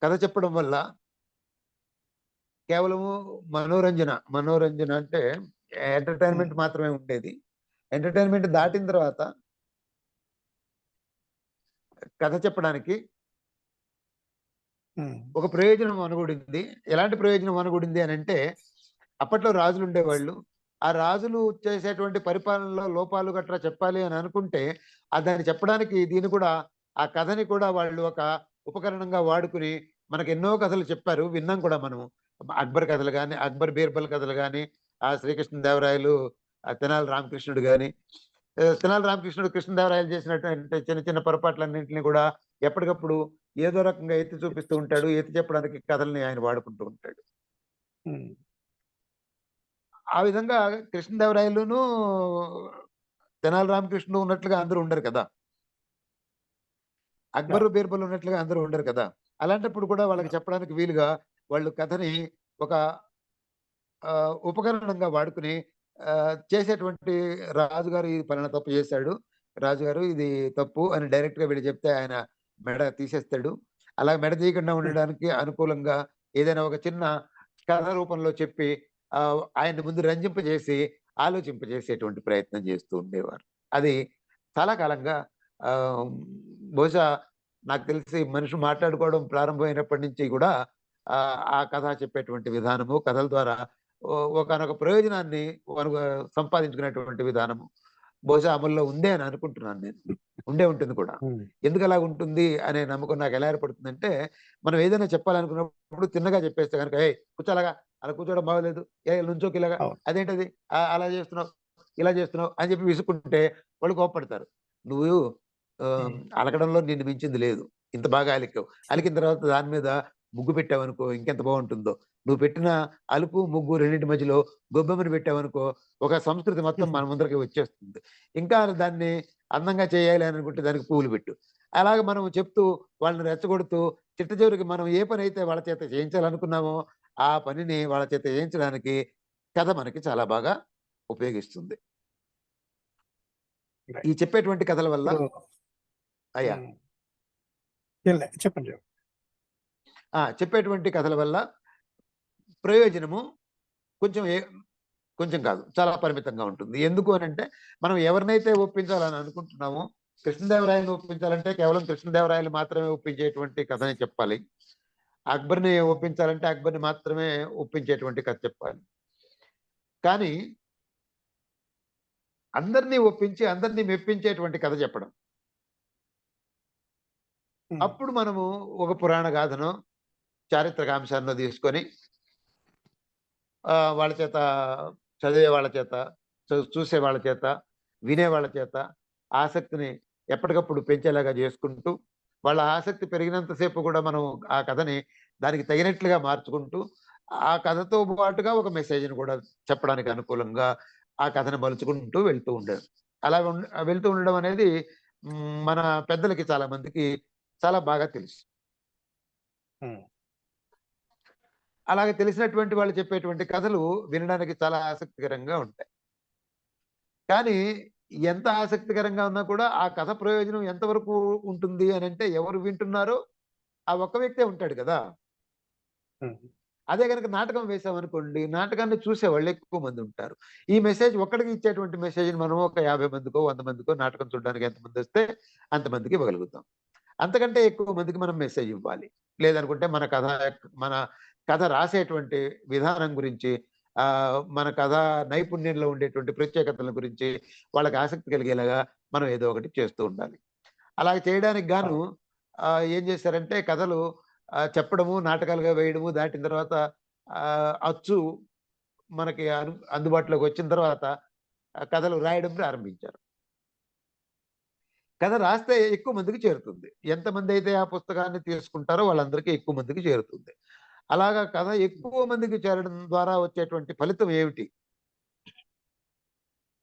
కథ చెప్పడం వల్ల కేవలము మనోరంజన అంటే ఎంటర్‌టైన్‌మెంట్ మాత్రమే ఉండేది. ఎంటర్‌టైన్‌మెంట్ దాటిన తర్వాత కథ చెప్పడానికి ఒక ప్రయోజనం అనుగుడింది. ఎలాంటి ప్రయోజనం అనుగుడింది అనంటే, అప్పట్లో రాజులు ఉండేవాళ్ళు. ఆ రాజులు చేసేటువంటి పరిపాలనలో లోపాలు గట్రా చెప్పాలి అని అనుకుంటే, దాన్ని చెప్పడానికి దీన్ని కూడా ఆ కథని కూడా వాళ్ళు ఒక ఉపకరణంగా వాడుకుని మనకెన్నో కథలు చెప్పారు. విన్నాం కూడా మనము. అక్బర్ కథలు గాని, అక్బర్, బీర్బల్ కథలు గాని, శ్రీకృష్ణదేవరాయలు, తెనాలి రామకృష్ణుడు గాని, తెనాలి రామకృష్ణుడు కృష్ణదేవరాయలు చేసినటువంటి చిన్న చిన్న పొరపాట్లన్నింటిని కూడా ఎప్పటికప్పుడు ఏదో రకంగా ఎత్తి చూపిస్తూ ఉంటాడు. ఎత్తి చెప్పడానికి కథల్ని ఆయన వాడుకుంటూ ఉంటాడు. ఆ విధంగా కృష్ణదేవరాయలును, తెనాలి రామకృష్ణుడు ఉన్నట్లుగా అందరూ ఉండరు కదా! అక్బరు, బీర్బల్ ఉన్నట్లుగా అందరూ ఉండరు కదా! అలాంటప్పుడు కూడా వాళ్ళకి చెప్పడానికి వీలుగా వాళ్ళు కథని ఒక ఉపకరణంగా వాడుకుని చేసేటువంటి రాజుగారు ఈ పలానా తప్పు చేశాడు. రాజుగారు ఇది తప్పు అని డైరెక్ట్‌గా వీళ్ళు చెప్తే ఆయన మెడ తీసేస్తాడు. అలా మెడ తీయకుండా ఉండడానికి అనుకూలంగా ఏదైనా ఒక చిన్న కథ రూపంలో చెప్పి ఆయన్ని ముందు రంజింపజేసి, ఆలోచింపజేసేటువంటి ప్రయత్నం చేస్తూ ఉండేవారు. అది చాలా కాలంగా బహుశా నాకు తెలిసి మనిషి మాట్లాడుకోవడం ప్రారంభమైనప్పటి నుంచి కూడా ఆ కథ చెప్పేటువంటి విధానము, కథల ద్వారా ఒకానొక ప్రయోజనాన్ని సంపాదించుకునేటువంటి విధానము బహుశా అమల్లో ఉందే అని అనుకుంటున్నాను నేను. ఉండే ఉంటుంది కూడా. ఎందుకు అలా ఉంటుంది అనే నమ్మకం నాకు ఎలా ఏర్పడుతుందంటే, మనం ఏదైనా చెప్పాలనుకున్నప్పుడు తిన్నగా చెప్పేస్తే గనుక, "ఏయ్! కూర్చో అలాగా, అలా కూర్చోవడం బాగోలేదు. నుంచోకి ఇలాగా, అదేంటది అలా చేస్తున్నావు, ఇలా చేస్తున్నావు" అని చెప్పి విసుక్కుంటే వాళ్ళు కోప్పడతారు. నువ్వు అలకడంలో నిన్ను మించింది లేదు. ఇంత బాగా అలికావు. అలికిన తర్వాత దాని మీద ముగ్గు పెట్టావనుకో ఇంకెంత బాగుంటుందో. నువ్వు పెట్టిన అలుకు, ముగ్గు రెండింటి మధ్యలో గొబ్బెమ్మని పెట్టావనుకో ఒక సంస్కృతి మొత్తం మన ముందరకి వచ్చేస్తుంది. ఇంకా దాన్ని అందంగా చేయాలి అని అనుకుంటే దానికి పువ్వులు పెట్టు. అలాగ మనం చెప్తూ వాళ్ళని రెచ్చగొడుతూ చిట్ట చివరికి మనం ఏ పనైతే వాళ్ళ చేత చేయించాలనుకున్నామో ఆ పనిని వాళ్ళ చేత చేయించడానికి కథ మనకి చాలా బాగా ఉపయోగిస్తుంది. ఈ చెప్పేటువంటి కథల వల్ల అయ్యా చెప్పండి. చెప్పేటువంటి కథల వల్ల ప్రయోజనము కొంచెం కాదు, చాలా పరిమితంగా ఉంటుంది. ఎందుకు అనంటే మనం ఎవరినైతే ఒప్పించాలని అనుకుంటున్నామో, కృష్ణదేవరాయలను ఒప్పించాలంటే కేవలం కృష్ణదేవరాయలు మాత్రమే ఒప్పించేటువంటి కథని చెప్పాలి. అక్బర్‌ని ఒప్పించాలంటే అక్బర్‌ని మాత్రమే ఒప్పించేటువంటి కథ చెప్పాలి. కానీ అందరిని ఒప్పించి, అందరిని మెప్పించేటువంటి కథ చెప్పడం. అప్పుడు మనము ఒక పురాణ గాథనో, చారిత్రక అంశాన్నో తీసుకొని వాళ్ళ చేత చదివే వాళ్ళ చేత, చూసే వాళ్ళ చేత, వినే వాళ్ళ చేత ఆసక్తిని ఎప్పటికప్పుడు పెంచేలాగా చేసుకుంటూ, వాళ్ళ ఆసక్తి పెరిగినంత సేపు కూడా మనం ఆ కథని దానికి తగినట్లుగా మార్చుకుంటూ, ఆ కథతో పాటుగా ఒక మెసేజ్‌ని కూడా చెప్పడానికి అనుకూలంగా ఆ కథను మలుచుకుంటూ అలా వెళ్తూ ఉండడం అనేది మన పెద్దలకి చాలా మందికి చాలా బాగా తెలుసు. హ్మ్. అలాగే తెలిసినటువంటి వాళ్ళు చెప్పేటువంటి కథలు వినడానికి చాలా ఆసక్తికరంగా ఉంటాయి. కానీ ఎంత ఆసక్తికరంగా ఉన్నా కూడా ఆ కథ ప్రయోజనం ఎంతవరకు ఉంటుంది అనంటే ఎవరు వింటున్నారో ఆ ఒక్క వ్యక్తే ఉంటాడు కదా! హ్మ్. అదే గనక నాటకం వేసామనుకోండి, నాటకాన్ని చూసేవాళ్ళు ఎక్కువ మంది ఉంటారు. ఈ మెసేజ్ ఒక్కడికి ఇచ్చేటువంటి మెసేజ్‌ని మనం ఒక 50 మందికో, 100 మందికో నాటకం చూడడానికి ఎంతమందొస్తే అంతమందికి ఇవ్వగలుగుతాం. అంతకంటే ఎక్కువ మందికి మనం మెసేజ్ ఇవ్వాలి. లేదనుకుంటే మన కథ రాసేటువంటి విధానం గురించి, మన కథా నైపుణ్యంలో ఉండేటువంటి ప్రత్యేకతల గురించి వాళ్ళకి ఆసక్తి కలిగేలాగా మనం ఏదో ఒకటి చేస్తూ ఉండాలి. అలా చేయడానికి గాను అవును. ఏం చేశారంటే కథలు చెప్పడము, నాటకాలుగా వేయడము, దాటిన తర్వాత అచ్చు మనకి అందుబాటులోకి వచ్చిన తర్వాత కథలు రాయడం ప్రారంభించారు. కథ రాస్తే ఎక్కువ మందికి చేరుతుంది. ఎంతమందైతే ఆ పుస్తకాన్ని తీసుకుంటారో వాళ్ళందరికీ ఎక్కువ మందికి చేరుతుంది. అలాగా కథ ఎక్కువ మందికి చేరడం ద్వారా వచ్చేటువంటి ఫలితం ఏమిటి?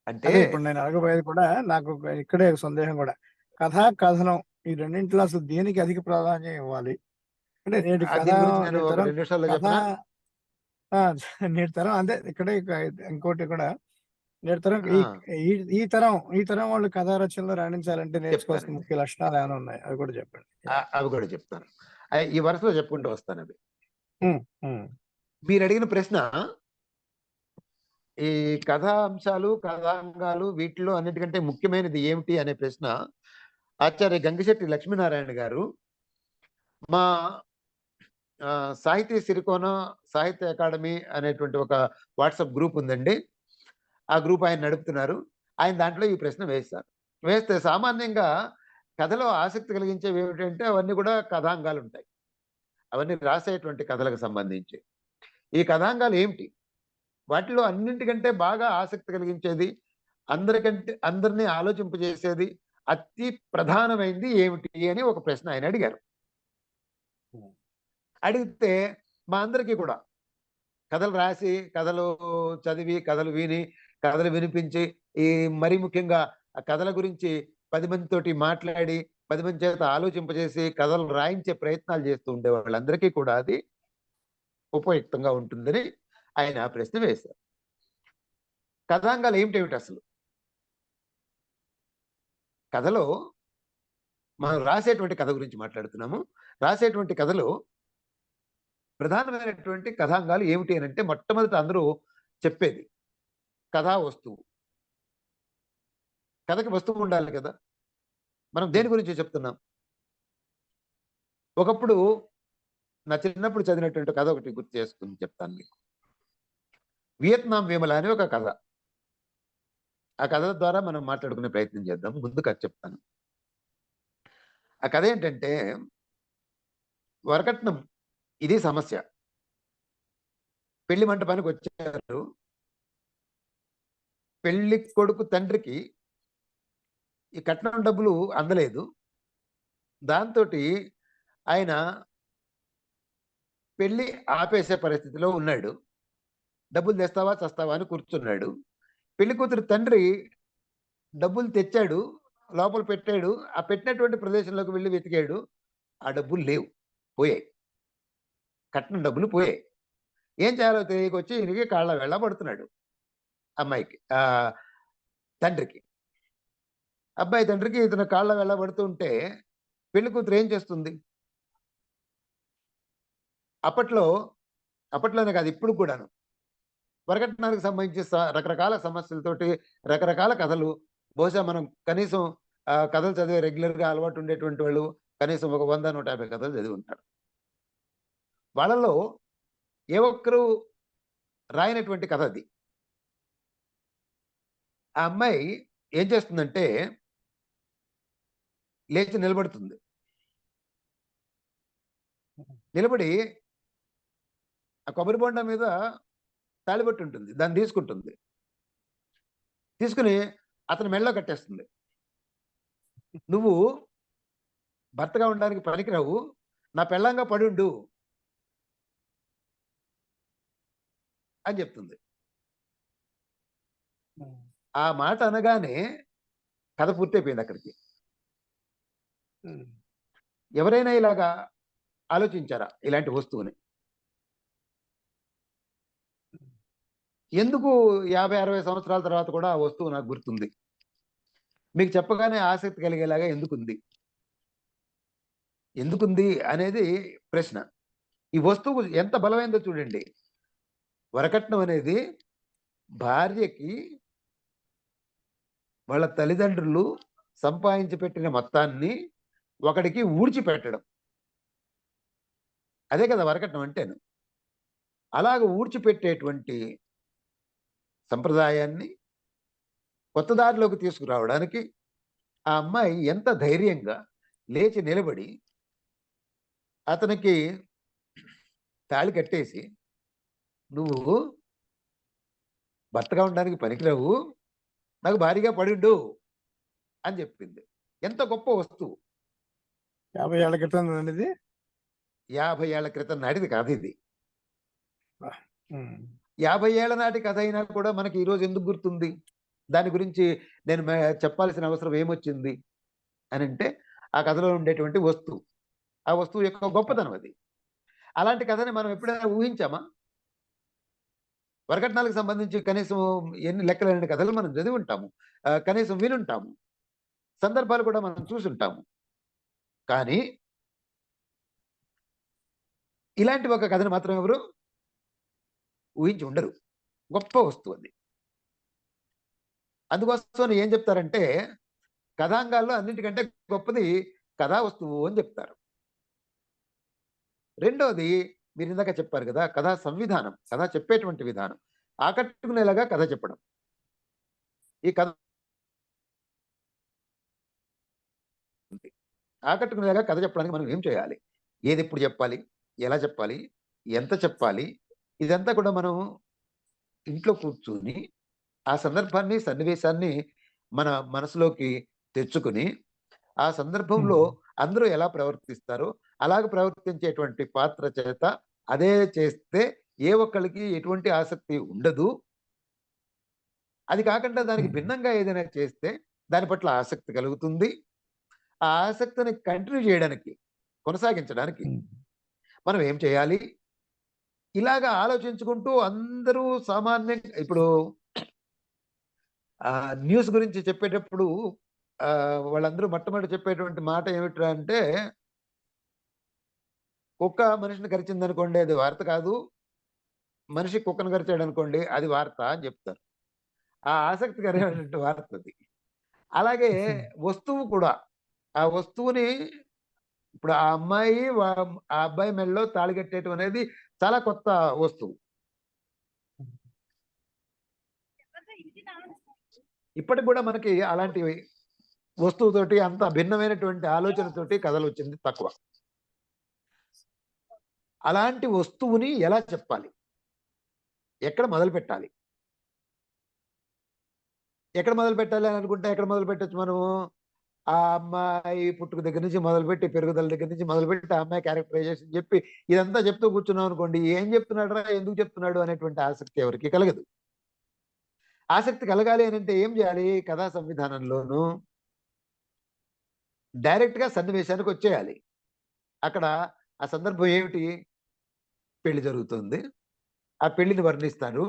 అంటే అదే ఇప్పుడు నేను అడగబోయేది కూడా నాకు ఇక్కడే ఒక సందేహం కూడా. కథ, కథనం ఈ రెండింటిలో అసలు దేనికి అధిక ప్రాధాన్యం ఇవ్వాలి? అంటే దీని గురించి నేను నేటి ఒక తరం 2 నిమిషాల్లో కథ చెప్పనా? ఆ! నేటి తరం అదే ఇక్కడే ఇంకోటి కూడా నేటి తరం ఆ! ఈ ఈ తరం వాళ్ళు కథా రచనలో రాణించాలంటే నేర్చుకోవాల్సిన చెప్తానండి. ముఖ్య లక్షణాలు ఏమైనా ఉన్నాయి? అవి కూడా చెప్పండి. యాహ్! అవి కూడా చెప్తాను. ఈ వరుసలో చెప్పుకుంటూ వస్తానవి. హ్మ్. హ్మ్. మీరడిగిన ప్రశ్న ఈ కథా అంశాలు, కథాంగాలు వీటిలో అన్నిటికంటే ముఖ్యమైనది ఏమిటి అనే ప్రశ్న ఆచార్య గంగిశెట్టి లక్ష్మీనారాయణ గారు మా సాహితీ సిరికోన సాహిత్య అకాడమీ అనేటువంటి ఒక వాట్సాప్ గ్రూప్ ఉందండి. ఆ గ్రూప్ ఆయన నడుపుతున్నారు. ఆయన దాంట్లో ఈ ప్రశ్న వేశారు. వేస్తే సామాన్యంగా కథలో ఆసక్తి కలిగించేవేమిటంటే అవన్నీ కూడా కథాంగాలుంటాయి. అవన్నీ రాసేటువంటి కథలకు సంబంధించి. ఈ కథాంగాలు ఏమిటి? వాటిలో అన్నింటికంటే బాగా ఆసక్తి కలిగించేది, అందరిని ఆలోచింపజేసేది, అతి ప్రధానమైంది ఏమిటి అని ఒక ప్రశ్న ఆయన అడిగారు. హ్మ్. అడిగితే మా అందరికీ కూడా కథలు రాసి, కథలు చదివి, కథలు విని, కథలు వినిపించి, ఈ మరీ ముఖ్యంగా ఆ కథల గురించి 10 మందితోటి మాట్లాడి, 10 మంది చేత ఆలోచింపజేసి, కథలు రాయించే ప్రయత్నాలు చేస్తూ ఉండే వాళ్ళందరికీ కూడా అది ఉపయుక్తంగా ఉంటుందని ఆయన ఆ ప్రశ్న వేశారు. కథాంగాలు ఏమిటేమిటసలు? కథలో మనం రాసేటువంటి కథ గురించి మాట్లాడుతున్నాము. రాసేటువంటి కథలో ప్రధానమైనటువంటి కథాంగాలు ఏమిటి అనంటే మొట్టమొదట అందరూ చెప్పేది కథా వస్తువు. కథకి వస్తువు ఉండాలి కదా! మనం హ్మ్. దేని గురించి చెప్తున్నాం? ఒకప్పుడు నా చిన్నప్పుడు చదివినటువంటి కథ ఒకటి గుర్తు చేసుకొని చెప్తాను మీకు. 'వియత్నాం విమల' అని ఒక కథ. ఆ కథ ద్వారా మనం మాట్లాడుకునే ప్రయత్నం చేద్దాం. ముందు కథ చెప్తాను. ఆ కథ ఏంటంటే వరకట్నం ఇది సమస్య. పెళ్లి మంటపానికొచ్చారు. పెళ్లి కొడుకు తండ్రికి ఈ కట్నం డబ్బులు అందలేదు. దాంతోటి ఆయన పెళ్లి ఆపేసే పరిస్థితిలో ఉన్నాడు. డబ్బులు తెస్తావా? చస్తావా? అని కూర్చున్నాడు. పెళ్లి కూతురు తండ్రి డబ్బులు తెచ్చాడు. లోపల పెట్టాడు. ఆ పెట్టినటువంటి ప్రదేశంలోకి వెళ్లి వెతికాడు. ఆ డబ్బులు లేవు. పోయాయి. కట్నం డబ్బులు పోయాయి. ఏం చేయాలో తెలియకొచ్చి ఈయనకి కాళ్ళ వేళ్ళ పడుతున్నాడు. అమ్మాయికి. తండ్రికి. అబ్బాయి తండ్రికి ఇతను కాళ్ళ వేళ్ళ పడుతూ ఉంటే పెళ్లి కూతురు ఏం చేస్తుంది? అప్పట్లో అప్పట్లోనే కాదు ఇప్పటికి కూడాను. వరకట్నానికి సంబంధించి రకరకాల సమస్యలతోటి రకరకాల కథలు బహుశా మనం కనీసం కథలు చదివే రెగ్యులర్‌గా అలవాటు ఉండేటువంటి వాళ్ళు కనీసం ఒక 100, 150 కథలు చదివి ఉంటారు. వాళ్ళలో ఏ ఒక్కరు రాయనటువంటి కథ అది. ఆ అమ్మాయి ఏం చేస్తుందంటే లేచి నిలబడుతుంది. నిలబడి ఆ కొబ్బరి బొండం మీద తాళిబొట్టు ఉంటుంది. దాన్ని తీసుకుంటుంది. తీసుకొని అతని మెడలో కట్టేస్తుంది. "నువ్వు భర్తగా ఉండడానికి పనికిరావు. నా పెళ్ళాంగా పడుండు." అని చెప్తుంది. ఆ మాట అనగానే కథ పూర్తయిపోయింది అక్కడికి. ఎవరైనా ఇలాగా ఆలోచించారా ఇలాంటి వస్తువుని? ఎందుకు 50-60 సంవత్సరాల తర్వాత కూడా ఆ వస్తువు నాకు గుర్తుంది? మీకు చెప్పగానే ఆసక్తి కలిగేలాగా ఎందుకుంది అనేది ప్రశ్న. ఈ వస్తువు ఎంత బలమైందో చూడండి. వరకట్నం అనేది భార్యకి వాళ్ళ తల్లిదండ్రులు సంపాదించి పెట్టిన మొత్తాన్ని ఒకడికి ఊడ్చిపెట్టడం. అదే కదా వరకట్నం అంటేను. అలాగ ఊడ్చిపెట్టేటువంటి సంప్రదాయాన్ని కొత్త దారిలోకి తీసుకురావడానికి ఆ అమ్మాయి ఎంత ధైర్యంగా లేచి నిలబడి అతనికి తాళి కట్టేసి, నువ్వు భర్తగా ఉండడానికి పనికిరావు, నాకు భారీగా పడిండు అని చెప్పింది. ఎంత గొప్ప వస్తువు! 50 ఏళ్ల క్రితం అనేది 50 ఏళ్ల క్రితం నాటిది కాదు ఇది. 50 ఏళ్ల నాటి కథ అయినా కూడా మనకి ఈరోజు ఎందుకు గుర్తుంది? దాని గురించి నేను చెప్పాల్సిన అవసరం ఏమొచ్చింది అని అంటే, ఆ కథలో ఉండేటువంటి వస్తువు, ఆ వస్తువు యొక్క గొప్పతనం అది. అలాంటి కథని మనం ఎప్పుడైనా ఊహించామా? వరకట్నాలకు సంబంధించి కనీసం ఎన్ని లెక్కలేని కథలు మనం చదివి ఉంటాము, కనీసం వినుంటాము, సందర్భాలు కూడా మనం చూసుంటాము. కానీ ఇలాంటి ఒక కథను మాత్రం ఎవరు ఊహించి ఉండరు. గొప్ప వస్తువు అది. అందుకోసం ఏం చెప్తారంటే, కథాంగాల్లో అన్నింటికంటే గొప్పది కథా వస్తువు అని చెప్తారు. రెండోది మీరు ఇందాక చెప్పారు కదా, కథా సంవిధానం, కథ చెప్పేటువంటి విధానం, ఆకట్టుకునేలాగా కథ చెప్పడం. ఈ కథ ఆకట్టుకునేలాగా కథ చెప్పడానికి మనం ఏం చేయాలి, ఏది ఎప్పుడు చెప్పాలి, ఎలా చెప్పాలి, ఎంత చెప్పాలి, ఇదంతా కూడా మనం ఇంట్లో కూర్చుని ఆ సందర్భాన్ని, సన్నివేశాన్ని మన మనసులోకి తెచ్చుకుని, ఆ సందర్భంలో అందరూ ఎలా ప్రవర్తిస్తారో అలాగ ప్రవర్తించేటువంటి పాత్ర చేత అదే చేస్తే ఏ ఒక్కరికి ఎటువంటి ఆసక్తి ఉండదు. అది కాకుండా దానికి భిన్నంగా ఏదైనా చేస్తే దాని పట్ల ఆసక్తి కలుగుతుంది. ఆ ఆసక్తిని కంటిన్యూ చేయడానికి, కొనసాగించడానికి మనం ఏం చేయాలి? ఇలాగా ఆలోచించుకుంటూ అందరూ సామాన్యంగా ఇప్పుడు న్యూస్ గురించి చెప్పేటప్పుడు వాళ్ళందరూ మొట్టమొదటి చెప్పేటువంటి మాట ఏమిట్రా అంటే, కుక్క మనిషిని కరిచింది అనుకోండి అది వార్త కాదు, మనిషి కుక్కను కరిచాడు అనుకోండి అది వార్త అని చెప్తారు. ఆ ఆసక్తికరమైనటువంటి వార్త అది. అలాగే వస్తువు కూడా, ఆ వస్తువుని ఇప్పుడు ఆ అమ్మాయి ఆ అబ్బాయి మెడలో తాళి కట్టేయటం అనేది చాలా కొత్త వస్తువు. ఇప్పటికి కూడా మనకి అలాంటి వస్తువుతోటి అంత భిన్నమైనటువంటి ఆలోచనతోటి కథలు వచ్చింది తక్కువ. అలాంటి వస్తువుని ఎలా చెప్పాలి, ఎక్కడ మొదలు పెట్టాలి, ఎక్కడ మొదలు పెట్టాలి అని అనుకుంటే ఎక్కడ మొదలు పెట్టచ్చు మనము? ఆ అమ్మాయి పుట్టుక దగ్గర నుంచి మొదలుపెట్టి, పెరుగుదల దగ్గర నుంచి మొదలుపెట్టి, ఆ అమ్మాయి క్యారెక్టరైజేషన్ చెప్పి ఇదంతా చెప్తూ కూర్చున్నాం అనుకోండి, ఏం చెప్తున్నాడు రా, ఎందుకు చెప్తున్నాడు అనేటువంటి ఆసక్తి ఎవరికి కలగదు. ఆసక్తి కలగాలి అని అంటే ఏం చేయాలి? కథా సంవిధానంలోనూ డైరెక్ట్ గా సన్నివేశానికి వచ్చేయాలి. అక్కడ ఆ సందర్భం ఏమిటి? పెళ్లి జరుగుతుంది, ఆ పెళ్లిని వర్ణిస్తారు.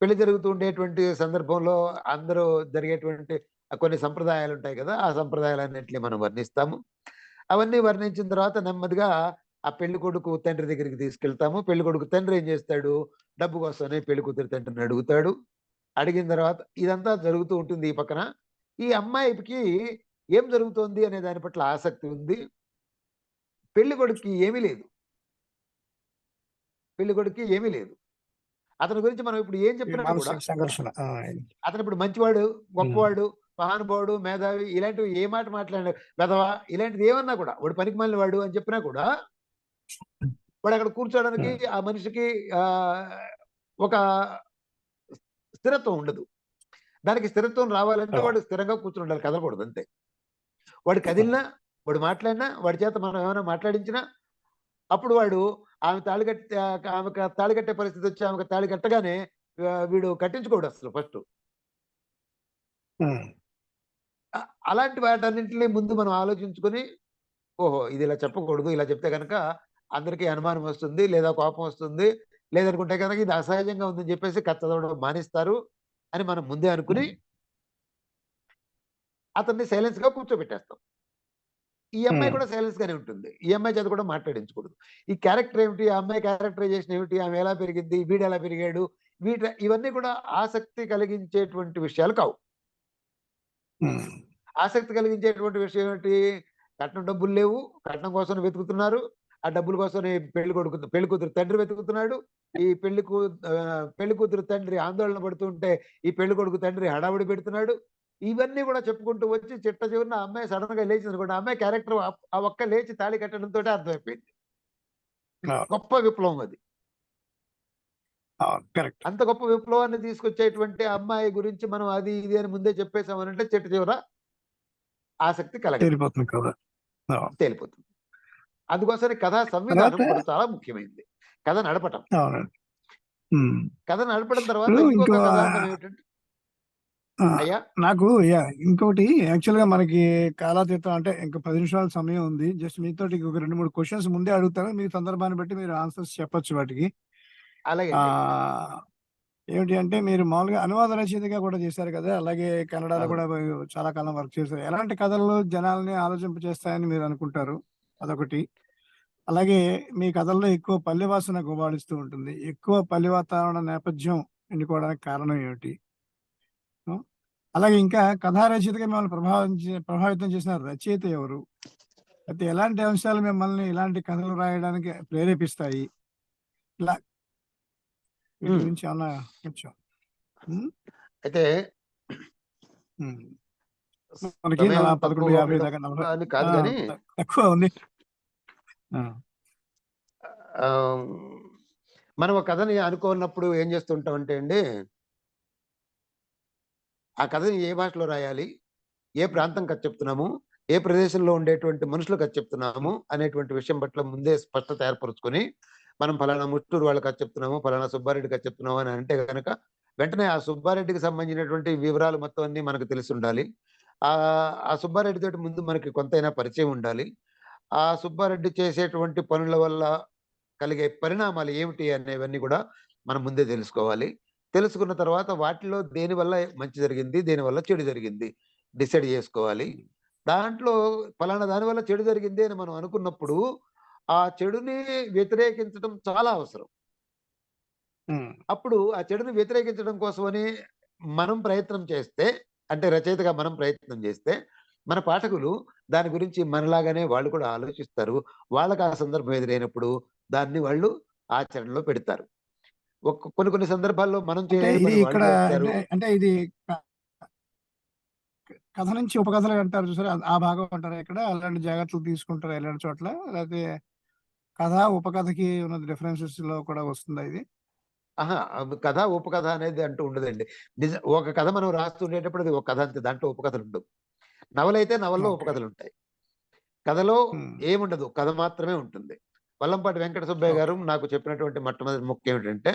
పెళ్లి జరుగుతూ ఉండేటువంటి సందర్భంలో అందరూ జరిగేటువంటి కొన్ని సంప్రదాయాలు ఉంటాయి కదా, ఆ సంప్రదాయాలన్నింటినీ మనం వర్ణిస్తాము. అవన్నీ వర్ణించిన తర్వాత నెమ్మదిగా ఆ పెళ్లి కొడుకు తండ్రి దగ్గరికి తీసుకెళ్తాము. పెళ్లి కొడుకు తండ్రి ఏం చేస్తాడు? డబ్బు కోసమని పెళ్లి కూతురు తండ్రిని అడుగుతాడు. అడిగిన తర్వాత ఇదంతా జరుగుతూ ఉంటుంది. ఈ పక్కన ఈ అమ్మాయికి ఏం జరుగుతోంది అనే దాని పట్ల ఆసక్తి ఉంది. పెళ్లి కొడుక్కి ఏమీ లేదు. పెళ్లి కొడుక్కి ఏమీ లేదు. అతని గురించి మనం ఇప్పుడు ఏం చెప్పినా కూడా, అతను ఇప్పుడు మంచివాడు, గొప్పవాడు, మహానుభావుడు, మేధావి, ఇలాంటివి ఏ మాట మాట్లాడిన వెధవా, ఇలాంటిది ఏమన్నా కూడా, వాడు పనికి మాలిన వాడు అని చెప్పినా కూడా వాడు అక్కడ కూర్చోడానికి ఆ మనిషికి ఒక స్థిరత్వం ఉండదు. దానికి స్థిరత్వం రావాలంటే వాడు స్థిరంగా కూర్చుని ఉండాలి, కదలకూడదు అంతే. వాడు కదిలినా, వాడు మాట్లాడినా, వాడి చేత మనం ఏమైనా మాట్లాడించినా అప్పుడు వాడు ఆమె ఆమెకు తాళి కట్టే పరిస్థితి వచ్చి ఆమెకు తాళి కట్టగానే వీడు కట్టించుకోడు అసలు ఫస్ట్. అలాంటి వాటన్నింటినీ ముందు మనం ఆలోచించుకొని, ఓహో! ఇది ఇలా చెప్పకూడదు. ఇలా చెప్తే గనక అందరికీ అనుమానం వస్తుంది, లేదా కోపం వస్తుంది. లేదనుకుంటే గనక ఇది అసహజంగా ఉందని చెప్పేసి కథ చదవడం మానేస్తారు అని మనం ముందే అనుకుని అతన్ని సైలెన్స్‌గా కూర్చోబెట్టేస్తాం. ఈ అమ్మాయి కూడా సైలెన్స్ గానే ఉంటుంది. ఈ అమ్మాయి చేత కూడా మాట్లాడించకూడదు. ఈ క్యారెక్టర్ ఏమిటి? ఆ అమ్మాయి క్యారెక్టరైజేషన్ ఏమిటి? ఆమె ఎలా పెరిగింది? వీడెలా పెరిగాడు? ఇవన్నీ కూడా ఆసక్తి కలిగించేటువంటి విషయాలు కావు. ఆసక్తి కలిగించేటువంటి విషయం ఏమిటి? కట్నం డబ్బులు లేవు. కట్నం కోసం వెతుకుతున్నారు. ఆ డబ్బుల కోసమే పెళ్లి కూతురు తండ్రి వెతుకుతున్నాడు. ఈ పెళ్లి కూతురు తండ్రి ఆందోళన పడుతుంటే ఈ పెళ్లి కొడుకు తండ్రి హడావుడి పెడుతున్నాడు. ఇవన్నీ కూడా చెప్పుకుంటూ వచ్చి చిట్ట చివరిన ఆ అమ్మాయి సడెన్‌గా లేచిందనుకోండి. ఆ అమ్మాయి క్యారెక్టర్ ఆ ఒక్క లేచి తాళి కట్టడంతోటే అర్థమైపోయింది. గొప్ప విప్లవం అది. కరెక్ట్. అంత గొప్ప విప్లవాన్ని తీసుకొచ్చేటువంటి అమ్మాయి గురించి మనం అది ఇది అని ముందే చెప్పేసామనంటే చిట్ట చివర ఆసక్తి కలగదు. తేలిపోతుంది కదా. తేలిపోతుంది. అందుకోసమే కథా సంవిధానం ఇప్పుడు చాలా ముఖ్యమైనది. కథ నడపటం. అవునండి. కథ నడపడం తర్వాత ఇప్పుడు ఇంకొక ఇంకో కథాంగం ఏమిటంటే అయ్యా నాకు ఇంకోటి యాక్చువల్‌గా మనకి కాలాతీతం అంటే ఇంక 10 నిమిషాల సమయం ఉంది. జస్ట్ మీతోటి ఒక 2, 3 క్వెషన్స్ ముందే అడుగుతాను. మీ సందర్భాన్ని బట్టి మీరు ఆన్సర్స్ చెప్పొచ్చు వాటికి. అలాగే ఏమిటి అంటే మీరు మామూలుగా అనువాద రచయితగా కూడా చేశారు కదా! అలాగే కన్నడలో అవును. కూడా చాలా కాలం వర్క్ చేశారు. ఎలాంటి కథలు జనాల్ని ఆలోచింపజేస్తాయని మీరు అనుకుంటారు? అదొకటి. అలాగే మీ కథల్లో ఎక్కువ పల్లె వాసన గుబాళిస్తూ ఉంటుంది. ఎక్కువ పల్లె వాతావరణ నేపథ్యం ఎన్నుకోవడానికి కారణం ఏమిటి? అలాగే ఇంకా కథా రచయితగా మిమ్మల్ని ప్రభావితం చేసిన రచయిత ఎవరు? అయితే ఎలాంటి అంశాలు మిమ్మల్ని ఇలాంటి కథలు రాయడానికి ప్రేరేపిస్తాయి? ఇలా వీటి గురించి ఏమన్నా కొంచెం అయితే మనకి సమయం 11:50 దాకా అని కాదు కానీ తక్కువ ఉంది. మనం ఒక కథని అనుకున్నప్పుడు ఏం చేస్తుంటామంటే అండి, ఆ కథని ఏ భాషలో రాయాలి, ఏ ప్రాంతం కథ చెప్తున్నాము, ఏ ప్రదేశంలో ఉండేటువంటి మనుషులు కథ చెప్తున్నాము అనేటువంటి విషయం పట్ల ముందే స్పష్టత ఏర్పరుచుకొని, మనం ఫలానా ముట్టూరు వాళ్ళ కథ చెప్తున్నాము, ఫలానా సుబ్బారెడ్డి కథ చెప్తున్నాము అని అంటే గనక వెంటనే ఆ సుబ్బారెడ్డికి సంబంధించినటువంటి వివరాలు మొత్తం అన్ని మనకు తెలిసి ఉండాలి. ఆ సుబ్బారెడ్డి తోటి ముందు మనకి కొంతైనా పరిచయం ఉండాలి. ఆ సుబ్బారెడ్డి చేసేటువంటి పనుల వల్ల కలిగే పరిణామాలు ఏమిటి అనేవన్నీ కూడా మనం ముందే తెలుసుకోవాలి. తెలుసుకున్న తర్వాత వాటిలో దేనివల్ల మంచి జరిగింది, దేనివల్ల చెడు జరిగింది డిసైడ్ చేసుకోవాలి. దాంట్లో ఫలానా దాని వల్ల చెడు జరిగింది అని మనం అనుకున్నప్పుడు ఆ చెడుని వ్యతిరేకించడం చాలా అవసరం. అప్పుడు ఆ చెడుని వ్యతిరేకించడం కోసమని మనం ప్రయత్నం చేస్తే, అంటే రచయితగా మనం ప్రయత్నం చేస్తే, మన పాఠకులు దాని గురించి మనలాగానే వాళ్ళు కూడా ఆలోచిస్తారు. వాళ్ళకి ఆ సందర్భం ఎదురైనప్పుడు దాన్ని వాళ్ళు ఆచరణలో పెడతారు. కొన్ని కొన్ని సందర్భాల్లో మనం అంటే చేయని ఇది పని ఇక్కడ వాళ్ళు చేస్తారు. అంటే ఇది కథ నుంచి ఉపకథలు అంటారు చూసారా? ఆ భాగం అంటారా ఇక్కడ? అలాంటి జాగ్రత్తలు తీసుకుంటారా ఇలాంటి చోట్ల? లేకపోతే కథ, ఉపకథకి ఉన్న డిఫరెన్సెస్‌లో కూడా వస్తుందా ఇది? అహా! కథ, ఉపకథ అనేది అంటూ ఉండదండి. ఒక కథ మనం రాస్తుండేటప్పుడు అది ఒక కథ అంతే. దాంట్లో ఉపకథలుండవు. నవలైతే నవల్లో ఓకే. ఉపకథలుంటాయి. కథలో హ్మ్. ఏముండదు. కథ మాత్రమే ఉంటుంది. వల్లంపాటి వెంకట సుబ్బయ్య గారు ఓకే. నాకు చెప్పినటువంటి మొట్టమొదటి ముక్క ఏమిటంటే,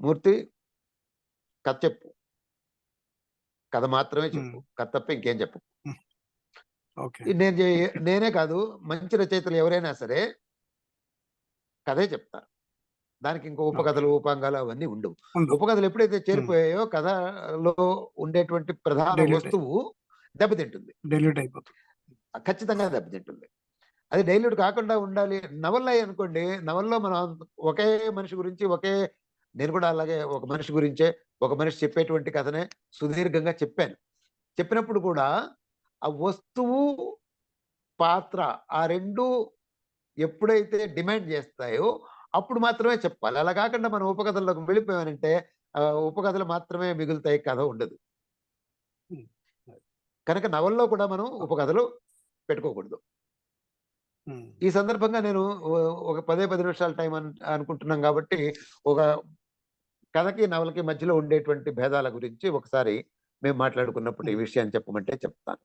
"మూర్తి కథ చెప్పు. కథ మాత్రమే చెప్పు. కథ తప్ప ఇంకేం చెప్పకు." ఓకే. నేనే కాదు, మంచి రచయితలు ఎవరైనా సరే కథే చెప్తారు. దానికి ఇంకో ఓకే. ఉపకథలు, ఉపాంగాలు అవన్నీ ఉండవు. ఉండవు. ఉపకథలు ఎప్పుడైతే చేరిపోయాయో కథలో ఉండేటువంటి ప్రధాన డైల్యూట్ వస్తువు దెబ్బతింటుంది. డైల్యూట్ అయిపోతుంది. ఖచ్చితంగా దెబ్బతింటుంది. అది డైల్యూట్ కాకుండా ఉండాలి. నవలలనుకోండి, నవలలో మనం ఒకే మనిషి గురించి నేను కూడా అలాగే ఒక మనిషి గురించే, ఒక మనిషి చెప్పేటువంటి కథనే సుదీర్ఘంగా చెప్పాను. చెప్పినప్పుడు కూడా ఆ వస్తువు, పాత్ర ఆ 2 ఎప్పుడైతే డిమాండ్ చేస్తాయో అప్పుడు మాత్రమే చెప్పాలి. అలా కాకుండా మనం ఉపకథల్లోకి వెళ్ళిపోయామంటే ఉపకథలు మాత్రమే మిగులుతాయి. కథ ఉండదు. హ్మ్. కనుక నవల్లో కూడా మనం ఉపకథలు పెట్టుకోకూడదు. ఈ సందర్భంగా నేను ఒక 10 నిమిషాల టైం అనుకుంటున్నాం కాబట్టి, ఒక కథకి, నవలకి మధ్యలో ఉండేటువంటి భేదాల గురించి ఒకసారి మేము మాట్లాడుకున్నప్పుడు ఈ విషయాన్ని చెప్పమంటే చెప్తాను.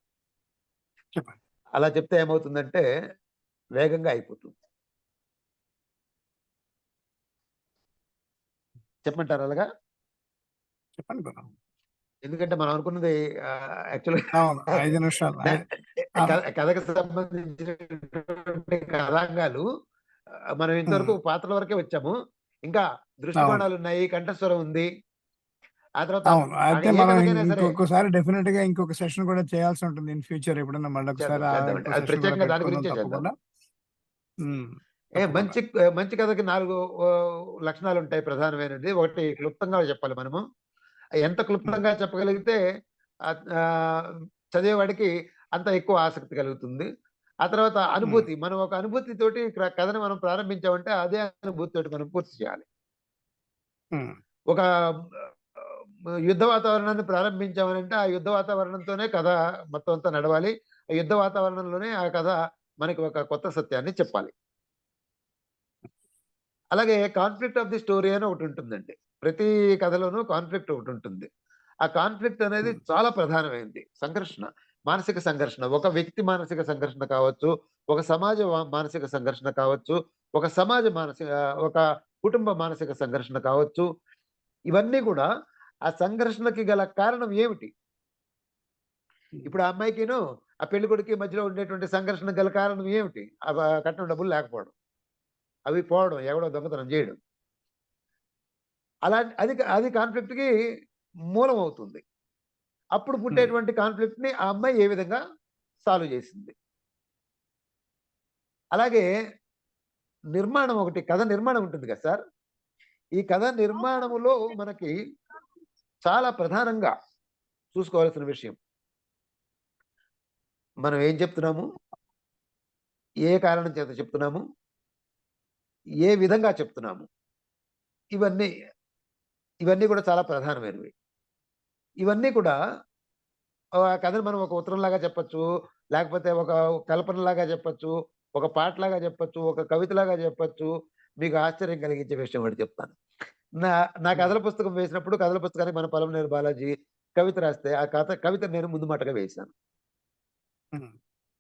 చెప్పండి. అలా చెప్తే ఏమవుతుందంటే వేగంగా అయిపోతుంది. చెప్పమంటారు అలాగా? చెప్పండి గురు. ఎందుకంటే మనం అనుకున్నది యాక్చువల్‌గా అవును. 5 నిమిషాలు. కథకు సంబంధించినటువంటి కథాంగాలు మనం ఇంతవరకు పాత్రల వరకే వచ్చాము. ఇంకా దృష్టికోణాలు ఉన్నాయి, కంఠస్వరం ఉంది. ఆ తర్వాత అవును. అయితే ఏ మనం కథకైనా సరే ఇంకొకసారి డెఫినిట్‌గా ఇంకొక సెషన్ కూడా చేయాల్సి ఉంటుంది ఇన్ ఫ్యూచర్ ఎప్పుడన్నా మళ్ళొకసారి చేద్దామండి. ఇంకో అది సెషన్ కూడా ప్రత్యేకంగా దాని పెట్టుకుందాం గురించే చేద్దాం. తప్పకుండా. హ్మ్. ఏ తప్పకుండా. మంచి కథకి 4 లక్షణాలుంటాయి ప్రధానమైనది. ఒకటి క్లుప్తంగా చెప్పాలి మనము. ఎంత క్లుప్తంగా చెప్పగలిగితే చదివేవాడికి అంత ఎక్కువ ఆసక్తి కలుగుతుంది. ఆ తర్వాత అనుభూతి. మనం ఒక అనుభూతితోటి కథను మనం ప్రారంభించామంటే అదే అనుభూతితోటి మనం పూర్తి చేయాలి. హ్మ్. ఒక యుద్ధ వాతావరణాన్ని ప్రారంభించామనంటే ఆ యుద్ధ వాతావరణంతోనే కథ మొత్తం అంతా నడవాలి. ఆ యుద్ధ వాతావరణంలోనే ఆ కథ మనకి ఒక కొత్త సత్యాన్ని చెప్పాలి. అలాగే కాన్ఫ్లిక్ట్ ఆఫ్ ది స్టోరీ అని ఒకటుంటుందండి. ప్రతి కథలోనూ కాన్ఫ్లిక్ట్ ఒకటుంటుంది. ఆ కాన్ఫ్లిక్ట్ అనేది చాలా ప్రధానమైనది. సంఘర్షణ, మానసిక సంఘర్షణ. ఒక వ్యక్తి మానసిక సంఘర్షణ కావచ్చు, ఒక సమాజ మానసిక సంఘర్షణ కావచ్చు, ఒక కుటుంబ మానసిక సంఘర్షణ కావచ్చు. ఇవన్నీ గూడా ఆ సంఘర్షణకి గల కారణం ఏమిటి? ఇప్పుడు ఆ అమ్మాయికిను, ఆ పెళ్ళికొడుకుకి మధ్యలో ఉండేటువంటి సంఘర్షణకు గల కారణం ఏమిటి? కట్నం డబ్బులు లేకపోవడం. అవి పోవడం, ఎవడో దొంగతనం జేయడం. అది కాన్ఫ్లిక్ట్‌కి మూలం అవుతుంది. అప్పుడు పుట్టేటువంటి కాన్ఫ్లిక్ట్‌ని ఆ అమ్మాయి ఏ విధంగా సాల్వ్ చేసింది. అలాగే కథ నిర్మాణం ఉంటుంది కదా సార్! ఈ కథ నిర్మాణములో మనకి చాలా ప్రధానంగా చూసుకోవాల్సిన విషయం. మనం ఏం చెప్తున్నాము? ఏ కారణం చేత చెప్తున్నాము? ఏ విధంగా చెప్తున్నాము? ఇవన్నీ, ఇవన్నీ కూడా చాలా ప్రధానమైనవి. ఇవన్నీ కూడా కథను మనం ఒక ఉత్తరంలాగా చెప్పొచ్చు. లేకపోతే ఒక కల్పనలాగా చెప్పొచ్చు. ఒక పాటలాగా చెప్పొచ్చు. ఒక కవితలాగా చెప్పొచ్చు. మీకు ఆశ్చర్యం కలిగించే విషయం ఒకటి చెప్తాను. నా నా కథల పుస్తకం వేసినప్పుడు కథల పుస్తకానికి మన పలమనేరు బాలాజీ కవిత రాస్తే ఆ కవిత నేను ముందు మాటగా వేశాను.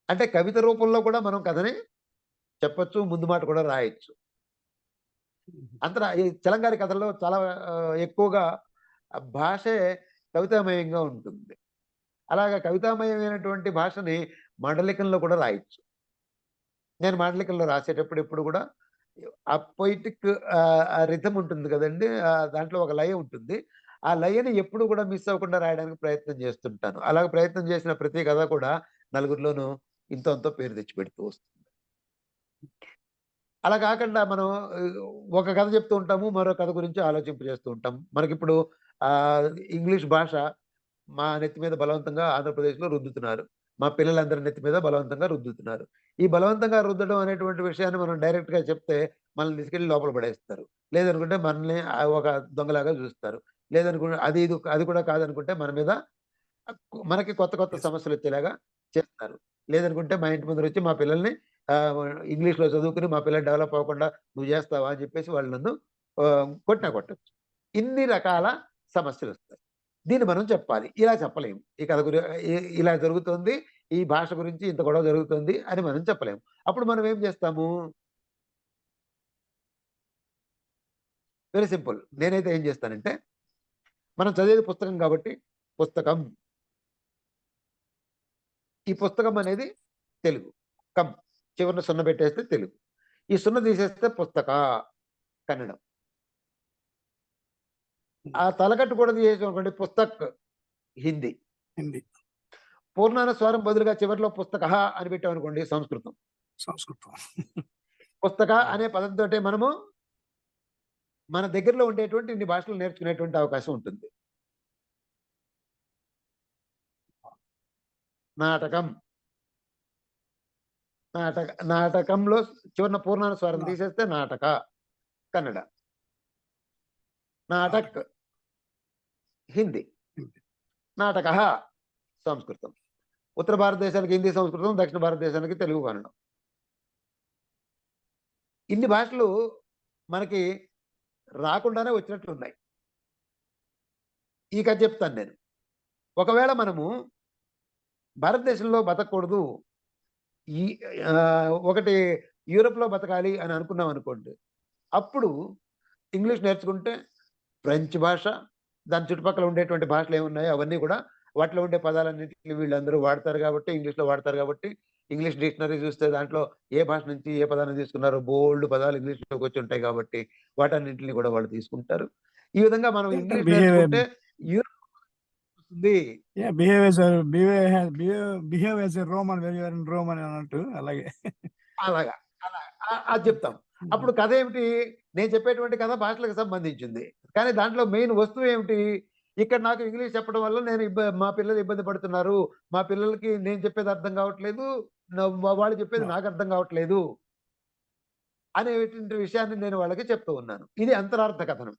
అంటే కవిత రూపంలో కూడా మనం కథని చెప్పొచ్చు. ముందు మాట కూడా రాయొచ్చు. అంతటా ఈ చలంగారి కథల్లో చాలా ఎక్కువగా భాషే కవితామయంగా ఉంటుంది. అలాగా కవితామయమైనటువంటి భాషని మాండలికంలో కూడా రాయొచ్చు. నేను మాండలికంలో రాసేటప్పుడు ఎప్పుడు కూడా ఆ పొయిటిక్ ఆ రిథమ్ ఉంటుంది కదండీ! దాంట్లో ఒక లయ ఉంటుంది. ఆ లయని ఎప్పుడు కూడా మిస్ అవ్వకుండా రాయడానికి ప్రయత్నం చేస్తుంటాను. అలాగ ప్రయత్నం చేసిన ప్రతి కథ కూడా నలుగురిలోనూ ఇంతో అంతో పేరు తెచ్చిపెడుతూ వస్తుంది. అలా కాకుండా మనం ఒక కథ చెప్తూ ఉంటాము. మరో కథ గురించి ఆలోచింపజేస్తూ ఉంటాం. మనకిప్పుడు ఇంగ్లీష్ భాష మా నెత్తి మీద బలవంతంగా ఆంధ్రప్రదేశ్‌లో రుద్దుతున్నారు. మా పిల్లలందరి నెత్తి మీద బలవంతంగా రుద్దుతున్నారు. ఈ బలవంతంగా రుద్దడం అనేటువంటి విషయాన్ని మనం డైరెక్ట్‌గా చెప్తే మనల్ని తీసుకెళ్ళి లోపల పడేస్తారు. లేదనుకుంటే మనల్ని ఒక దొంగలాగా చూస్తారు. అది కూడా కాదనుకుంటే మన మీద మనకి కొత్త కొత్త సమస్యలొచ్చేలాగా చేస్తారు. లేదనుకుంటే మా ఇంటి ముందరొచ్చి మా పిల్లల్ని ఇంగ్లీష్‌లో చదువుకొని మా పిల్లలు డెవలప్ అవ్వకుండా నువ్వు చేస్తావా అని చెప్పేసి వాళ్ళు నన్ను కొట్టినా కొట్టొచ్చు. ఇన్ని రకాల సమస్యలొస్తాయి. దీన్ని మనం చెప్పాలి. ఇలా చెప్పలేము. ఈ కథ ఇలా జరుగుతోంది. ఈ భాష గురించి ఇంత గొడవ జరుగుతుంది అని మనం చెప్పలేము. అప్పుడు మనం ఏం చేస్తాము? Very simple. నేనైతే ఏం చేస్తానంటే, మనం చదివేది పుస్తకం కాబట్టి పుస్తకం. ఈ పుస్తకం అనేది తెలుగు. చివరన సున్న పెట్టేస్తే తెలుగు. ఈ సున్న తీసేస్తే పుస్తక కన్నడం. ఆ తలకట్టు కూడా తీసేసామనుకోండి పుస్తక్ హిందీ. హిందీ. పూర్ణానుస్వారం బదులుగా చివరిలో పుస్తకః అని పెట్టామనుకోండి సంస్కృతం. పుస్తక అనే పదంతోటే మనము మన దగ్గరలో ఉండేటువంటి ఇన్ని భాషలు నేర్చుకునేటువంటి అవకాశం ఉంటుంది. నాటకం. నాటకంలో చివరన పూర్ణానుస్వారం తీసేస్తే నాటక కన్నడ. నాటక్ హిందీ. నాటకః సంస్కృతం. ఉత్తర భారతదేశానికి హిందీ, సంస్కృతం, దక్షిణ భారతదేశానికి తెలుగు కన్నడం. ఇన్ని భాషలు మనకి రాకుండానే వచ్చినట్లున్నాయి. ఈ కథ చెప్తాను నేను. ఒకవేళ మనము భారతదేశంలో బతకూడదు. ఈ ఒకటి యూరోప్‌లో బతకాలి అని అనుకున్నామనుకోండి. అప్పుడు ఇంగ్లీష్ నేర్చుకుంటే ఫ్రెంచ్ భాష, దాని చుట్టుపక్కల ఉండేటువంటి భాషలు ఏమున్నాయో అవన్నీ కూడా వాటిలో ఉండే పదాలన్నింటినీ వీళ్ళందరూ వాడతారు కాబట్టి, ఇంగ్లీష్‌లో వాడతారు కాబట్టి, ఇంగ్లీష్ డిక్షనరీ చూస్తే దాంట్లో ఏ భాష నుంచి ఏ పదాన్ని తీసుకున్నారో బోలెడు పదాలు ఇంగ్లీష్‌లోకి వచ్చి ఉంటాయి కాబట్టి, వాటన్నింటిని కూడా వాళ్ళు తీసుకుంటారు. ఈ విధంగా మనం ఇంగ్లీష్ నేర్చుకుంటే యూరోప్ వస్తుంది. Behave as a Roman when you are in Rome అని అన్నట్టు అలాగే. అలాగా. అది చెప్తాం. అప్పుడు కథ ఏమిటి? నేను చెప్పేటువంటి కథ భాషలకు సంబంధించింది. కానీ దాంట్లో మెయిన్ వస్తువు ఏమిటి? ఇక్కడ నాకు ఇంగ్లీష్ చెప్పడం వల్ల నేను మా పిల్లలు ఇబ్బంది పడుతున్నారు. మా పిల్లలకి నేను చెప్పేది అర్థం కావట్లేదు. వాళ్ళు చెప్పేది నాకు అర్థం కావట్లేదు. అనేటువంటి విషయాన్ని నేను వాళ్ళకి చెప్తూ ఉన్నాను. ఇది అంతరార్థ కథనం.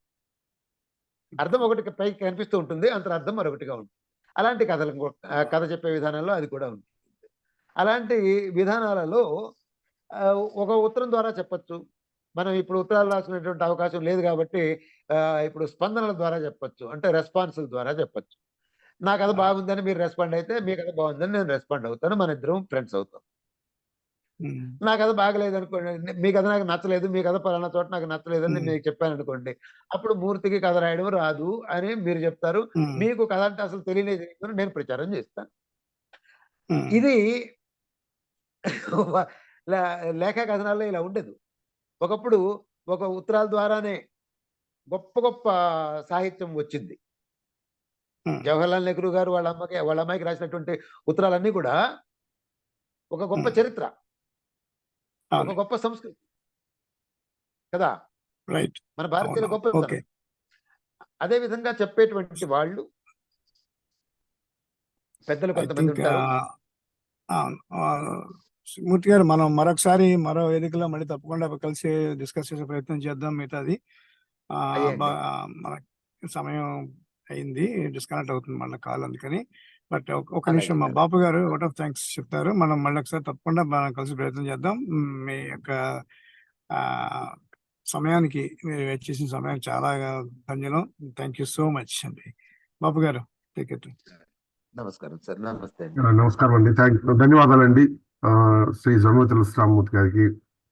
అర్థం ఒకటి పైకి కనిపిస్తూ ఉంటుంది. అంతరార్థం మరొకటిగా ఉంటుంది. అలాంటి కథలు కథ చెప్పే విధానంలో అది కూడా ఉంటుంది. అలాంటి విధానాలలో ఒక ఉత్తరం ద్వారా చెప్పొచ్చు. మనం ఇప్పుడు ఉత్తరాలు రాసుకునేటువంటి అవకాశం లేదు కాబట్టి ఇప్పుడు స్పందనల ద్వారా చెప్పొచ్చు. అంటే రెస్పాన్సుల ద్వారా చెప్పొచ్చు. నా కథ బాగుందని మీరు రెస్పాండ్ అయితే, మీ కథ బాగుందని నేను రెస్పాండ్ అవుతాను. మన ఇద్దరం ఫ్రెండ్స్ అవుతాం. నా కథ బాగలేదనుకోండి, మీ కథ నాకు నచ్చలేదు, మీ కథ పలానా చోట నాకు నచ్చలేదని మీకు చెప్పాననుకోండి, అప్పుడు మూర్తికి కథ రాయడం రాదు అని మీరు చెప్తారు. మీకు కథ అంటే అసలు తెలియలేదు నేను ప్రచారం చేస్తాను. ఇది లేఖా కథనాల్లో ఇలా ఉండదు. ఒకప్పుడు ఒక ఉత్తరాల ద్వారానే గొప్ప గొప్ప సాహిత్యం వచ్చింది. జవహర్లాల్ నెహ్రూ గారు వాళ్ళ అమ్మాయికి రాసినటువంటి ఉత్తరాలన్నీ కూడా ఒక గొప్ప చరిత్ర, ఒక గొప్ప సంస్కృతి కదా. రైట్. మన భారతీయుల గొప్పతనం. అదే విధంగా చెప్పేటువంటి వాళ్ళు పెద్దలు కొంతమంది ఉంటారు. మూర్తి గారు, మనం మరొకసారి మరో వేదికలో మళ్ళీ తప్పకుండా కలిసి డిస్కస్ చేసే ప్రయత్నం చేద్దాం. మిగతాది మన సమయం అయింది, డిస్కనెక్ట్ అవుతుంది మన కాల్, అందుకని. బట్ ఒక నిమిషం, మా బాపు గారు అవుట్ ఆఫ్ థ్యాంక్స్ చెప్తారు. మనం మళ్ళీ ఒకసారి తప్పకుండా మనం కలిసి ప్రయత్నం చేద్దాం. మీ యొక్క సమయానికి మీరు చేసిన సమయం చాలా ధన్యవాదం. థ్యాంక్ యూ సో మచ్ అండి. బాపు గారు, టేక్ ఇట్. నమస్కారం సార్. నమస్కారం అండి. ధన్యవాదాలండి శ్రీ జన్మతుల శ్రీరామమూర్తి గారికి.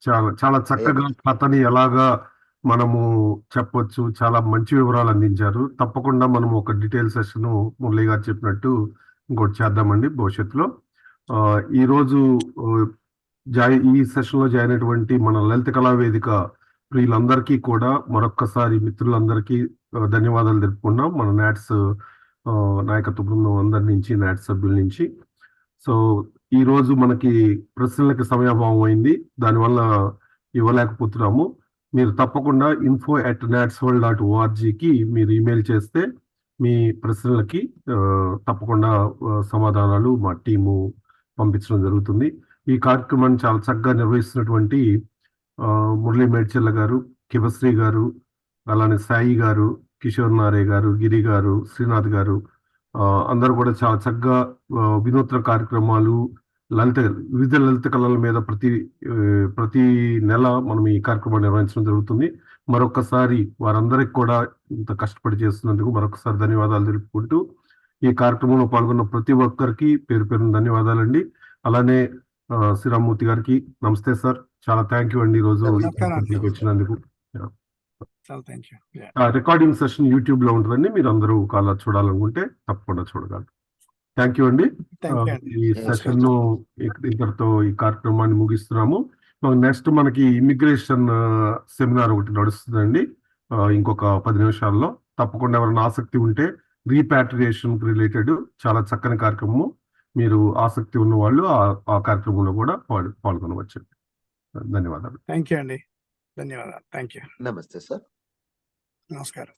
చాలా చాలా చక్కగా కథని ఎలాగా మనము చెప్పొచ్చు, చాలా మంచి వివరాలు అందించారు. తప్పకుండా మనం ఒక డీటెయిల్ సెషన్ మురళి గారు చెప్పినట్టు ఇంకోటి చేద్దామండి భవిష్యత్తులో. ఈరోజు ఈ సెషన్ లో జాయిన్ అయినటువంటి మన లలిత కళా వేదిక ప్రియులందరికీ కూడా మరొక్కసారి మిత్రులందరికీ ధన్యవాదాలు తెలుపుకున్నాం. మన నాట్స్ నాయకత్వ బృందం అందరి నుంచి, నాట్స్ సభ్యుల నుంచి. సో ఈ రోజు మనకి ప్రశ్నలకి సమయాభావం అయింది, దానివల్ల ఇవ్వలేకపోతున్నాము. మీరు తప్పకుండా info@natsworld.org మీరు ఇమెయిల్ చేస్తే మీ ప్రశ్నలకి తప్పకుండా సమాధానాలు మా టీము పంపించడం జరుగుతుంది. ఈ కార్యక్రమాన్ని చాలా చక్కగా నిర్వహిస్తున్నటువంటి మురళీ మేడ్చర్ల గారు, కివశ్రీ గారు, అలానే సాయి గారు, కిషోర్ నారే గారు, గిరి గారు, శ్రీనాథ్ గారు అందరూ కూడా చాలా చక్కగా వినూత్న కార్యక్రమాలు, వివిధ లలిత కళల మీద ప్రతి నెల మనం ఈ కార్యక్రమాన్ని నిర్వహించడం జరుగుతుంది. మరొకసారి వారందరికి కూడా ఇంత కష్టపడి చేస్తున్నందుకు మరొకసారి ధన్యవాదాలు తెలుపుకుంటూ, ఈ కార్యక్రమంలో పాల్గొన్న ప్రతి ఒక్కరికి పేరు పేరున ధన్యవాదాలండి. అలానే శ్రీరామమూర్తి గారికి నమస్తే సార్, చాలా థ్యాంక్ యూ అండి ఈరోజు వచ్చినందుకు. రికార్డింగ్ సెషన్ యూట్యూబ్ లో ఉంటుందండి, మీరు అందరూ కాల్ చూడాలనుకుంటే తప్పకుండా చూడగలరు. థ్యాంక్ యూ అండి. ఈ సెషన్ ను ఇక్కడితో ఈ కార్యక్రమాన్ని ముగిస్తున్నాము. నెక్స్ట్ మనకి ఇమిగ్రేషన్ సెమినార్ ఒకటి నడుస్తుందండి ఇంకొక 10 నిమిషాల్లో. తప్పకుండా ఎవరైనా ఆసక్తి ఉంటే రీపాట్రియేషన్ రిలేటెడ్ చాలా చక్కని కార్యక్రమము, మీరు ఆసక్తి ఉన్న వాళ్ళు ఆ కార్యక్రమంలో కూడా పాల్గొనవచ్చు. ధన్యవాదాలు. థ్యాంక్ యూ అండి. ధన్యవాదాలు. Thank you. నమస్తే సార్. నమస్కారం.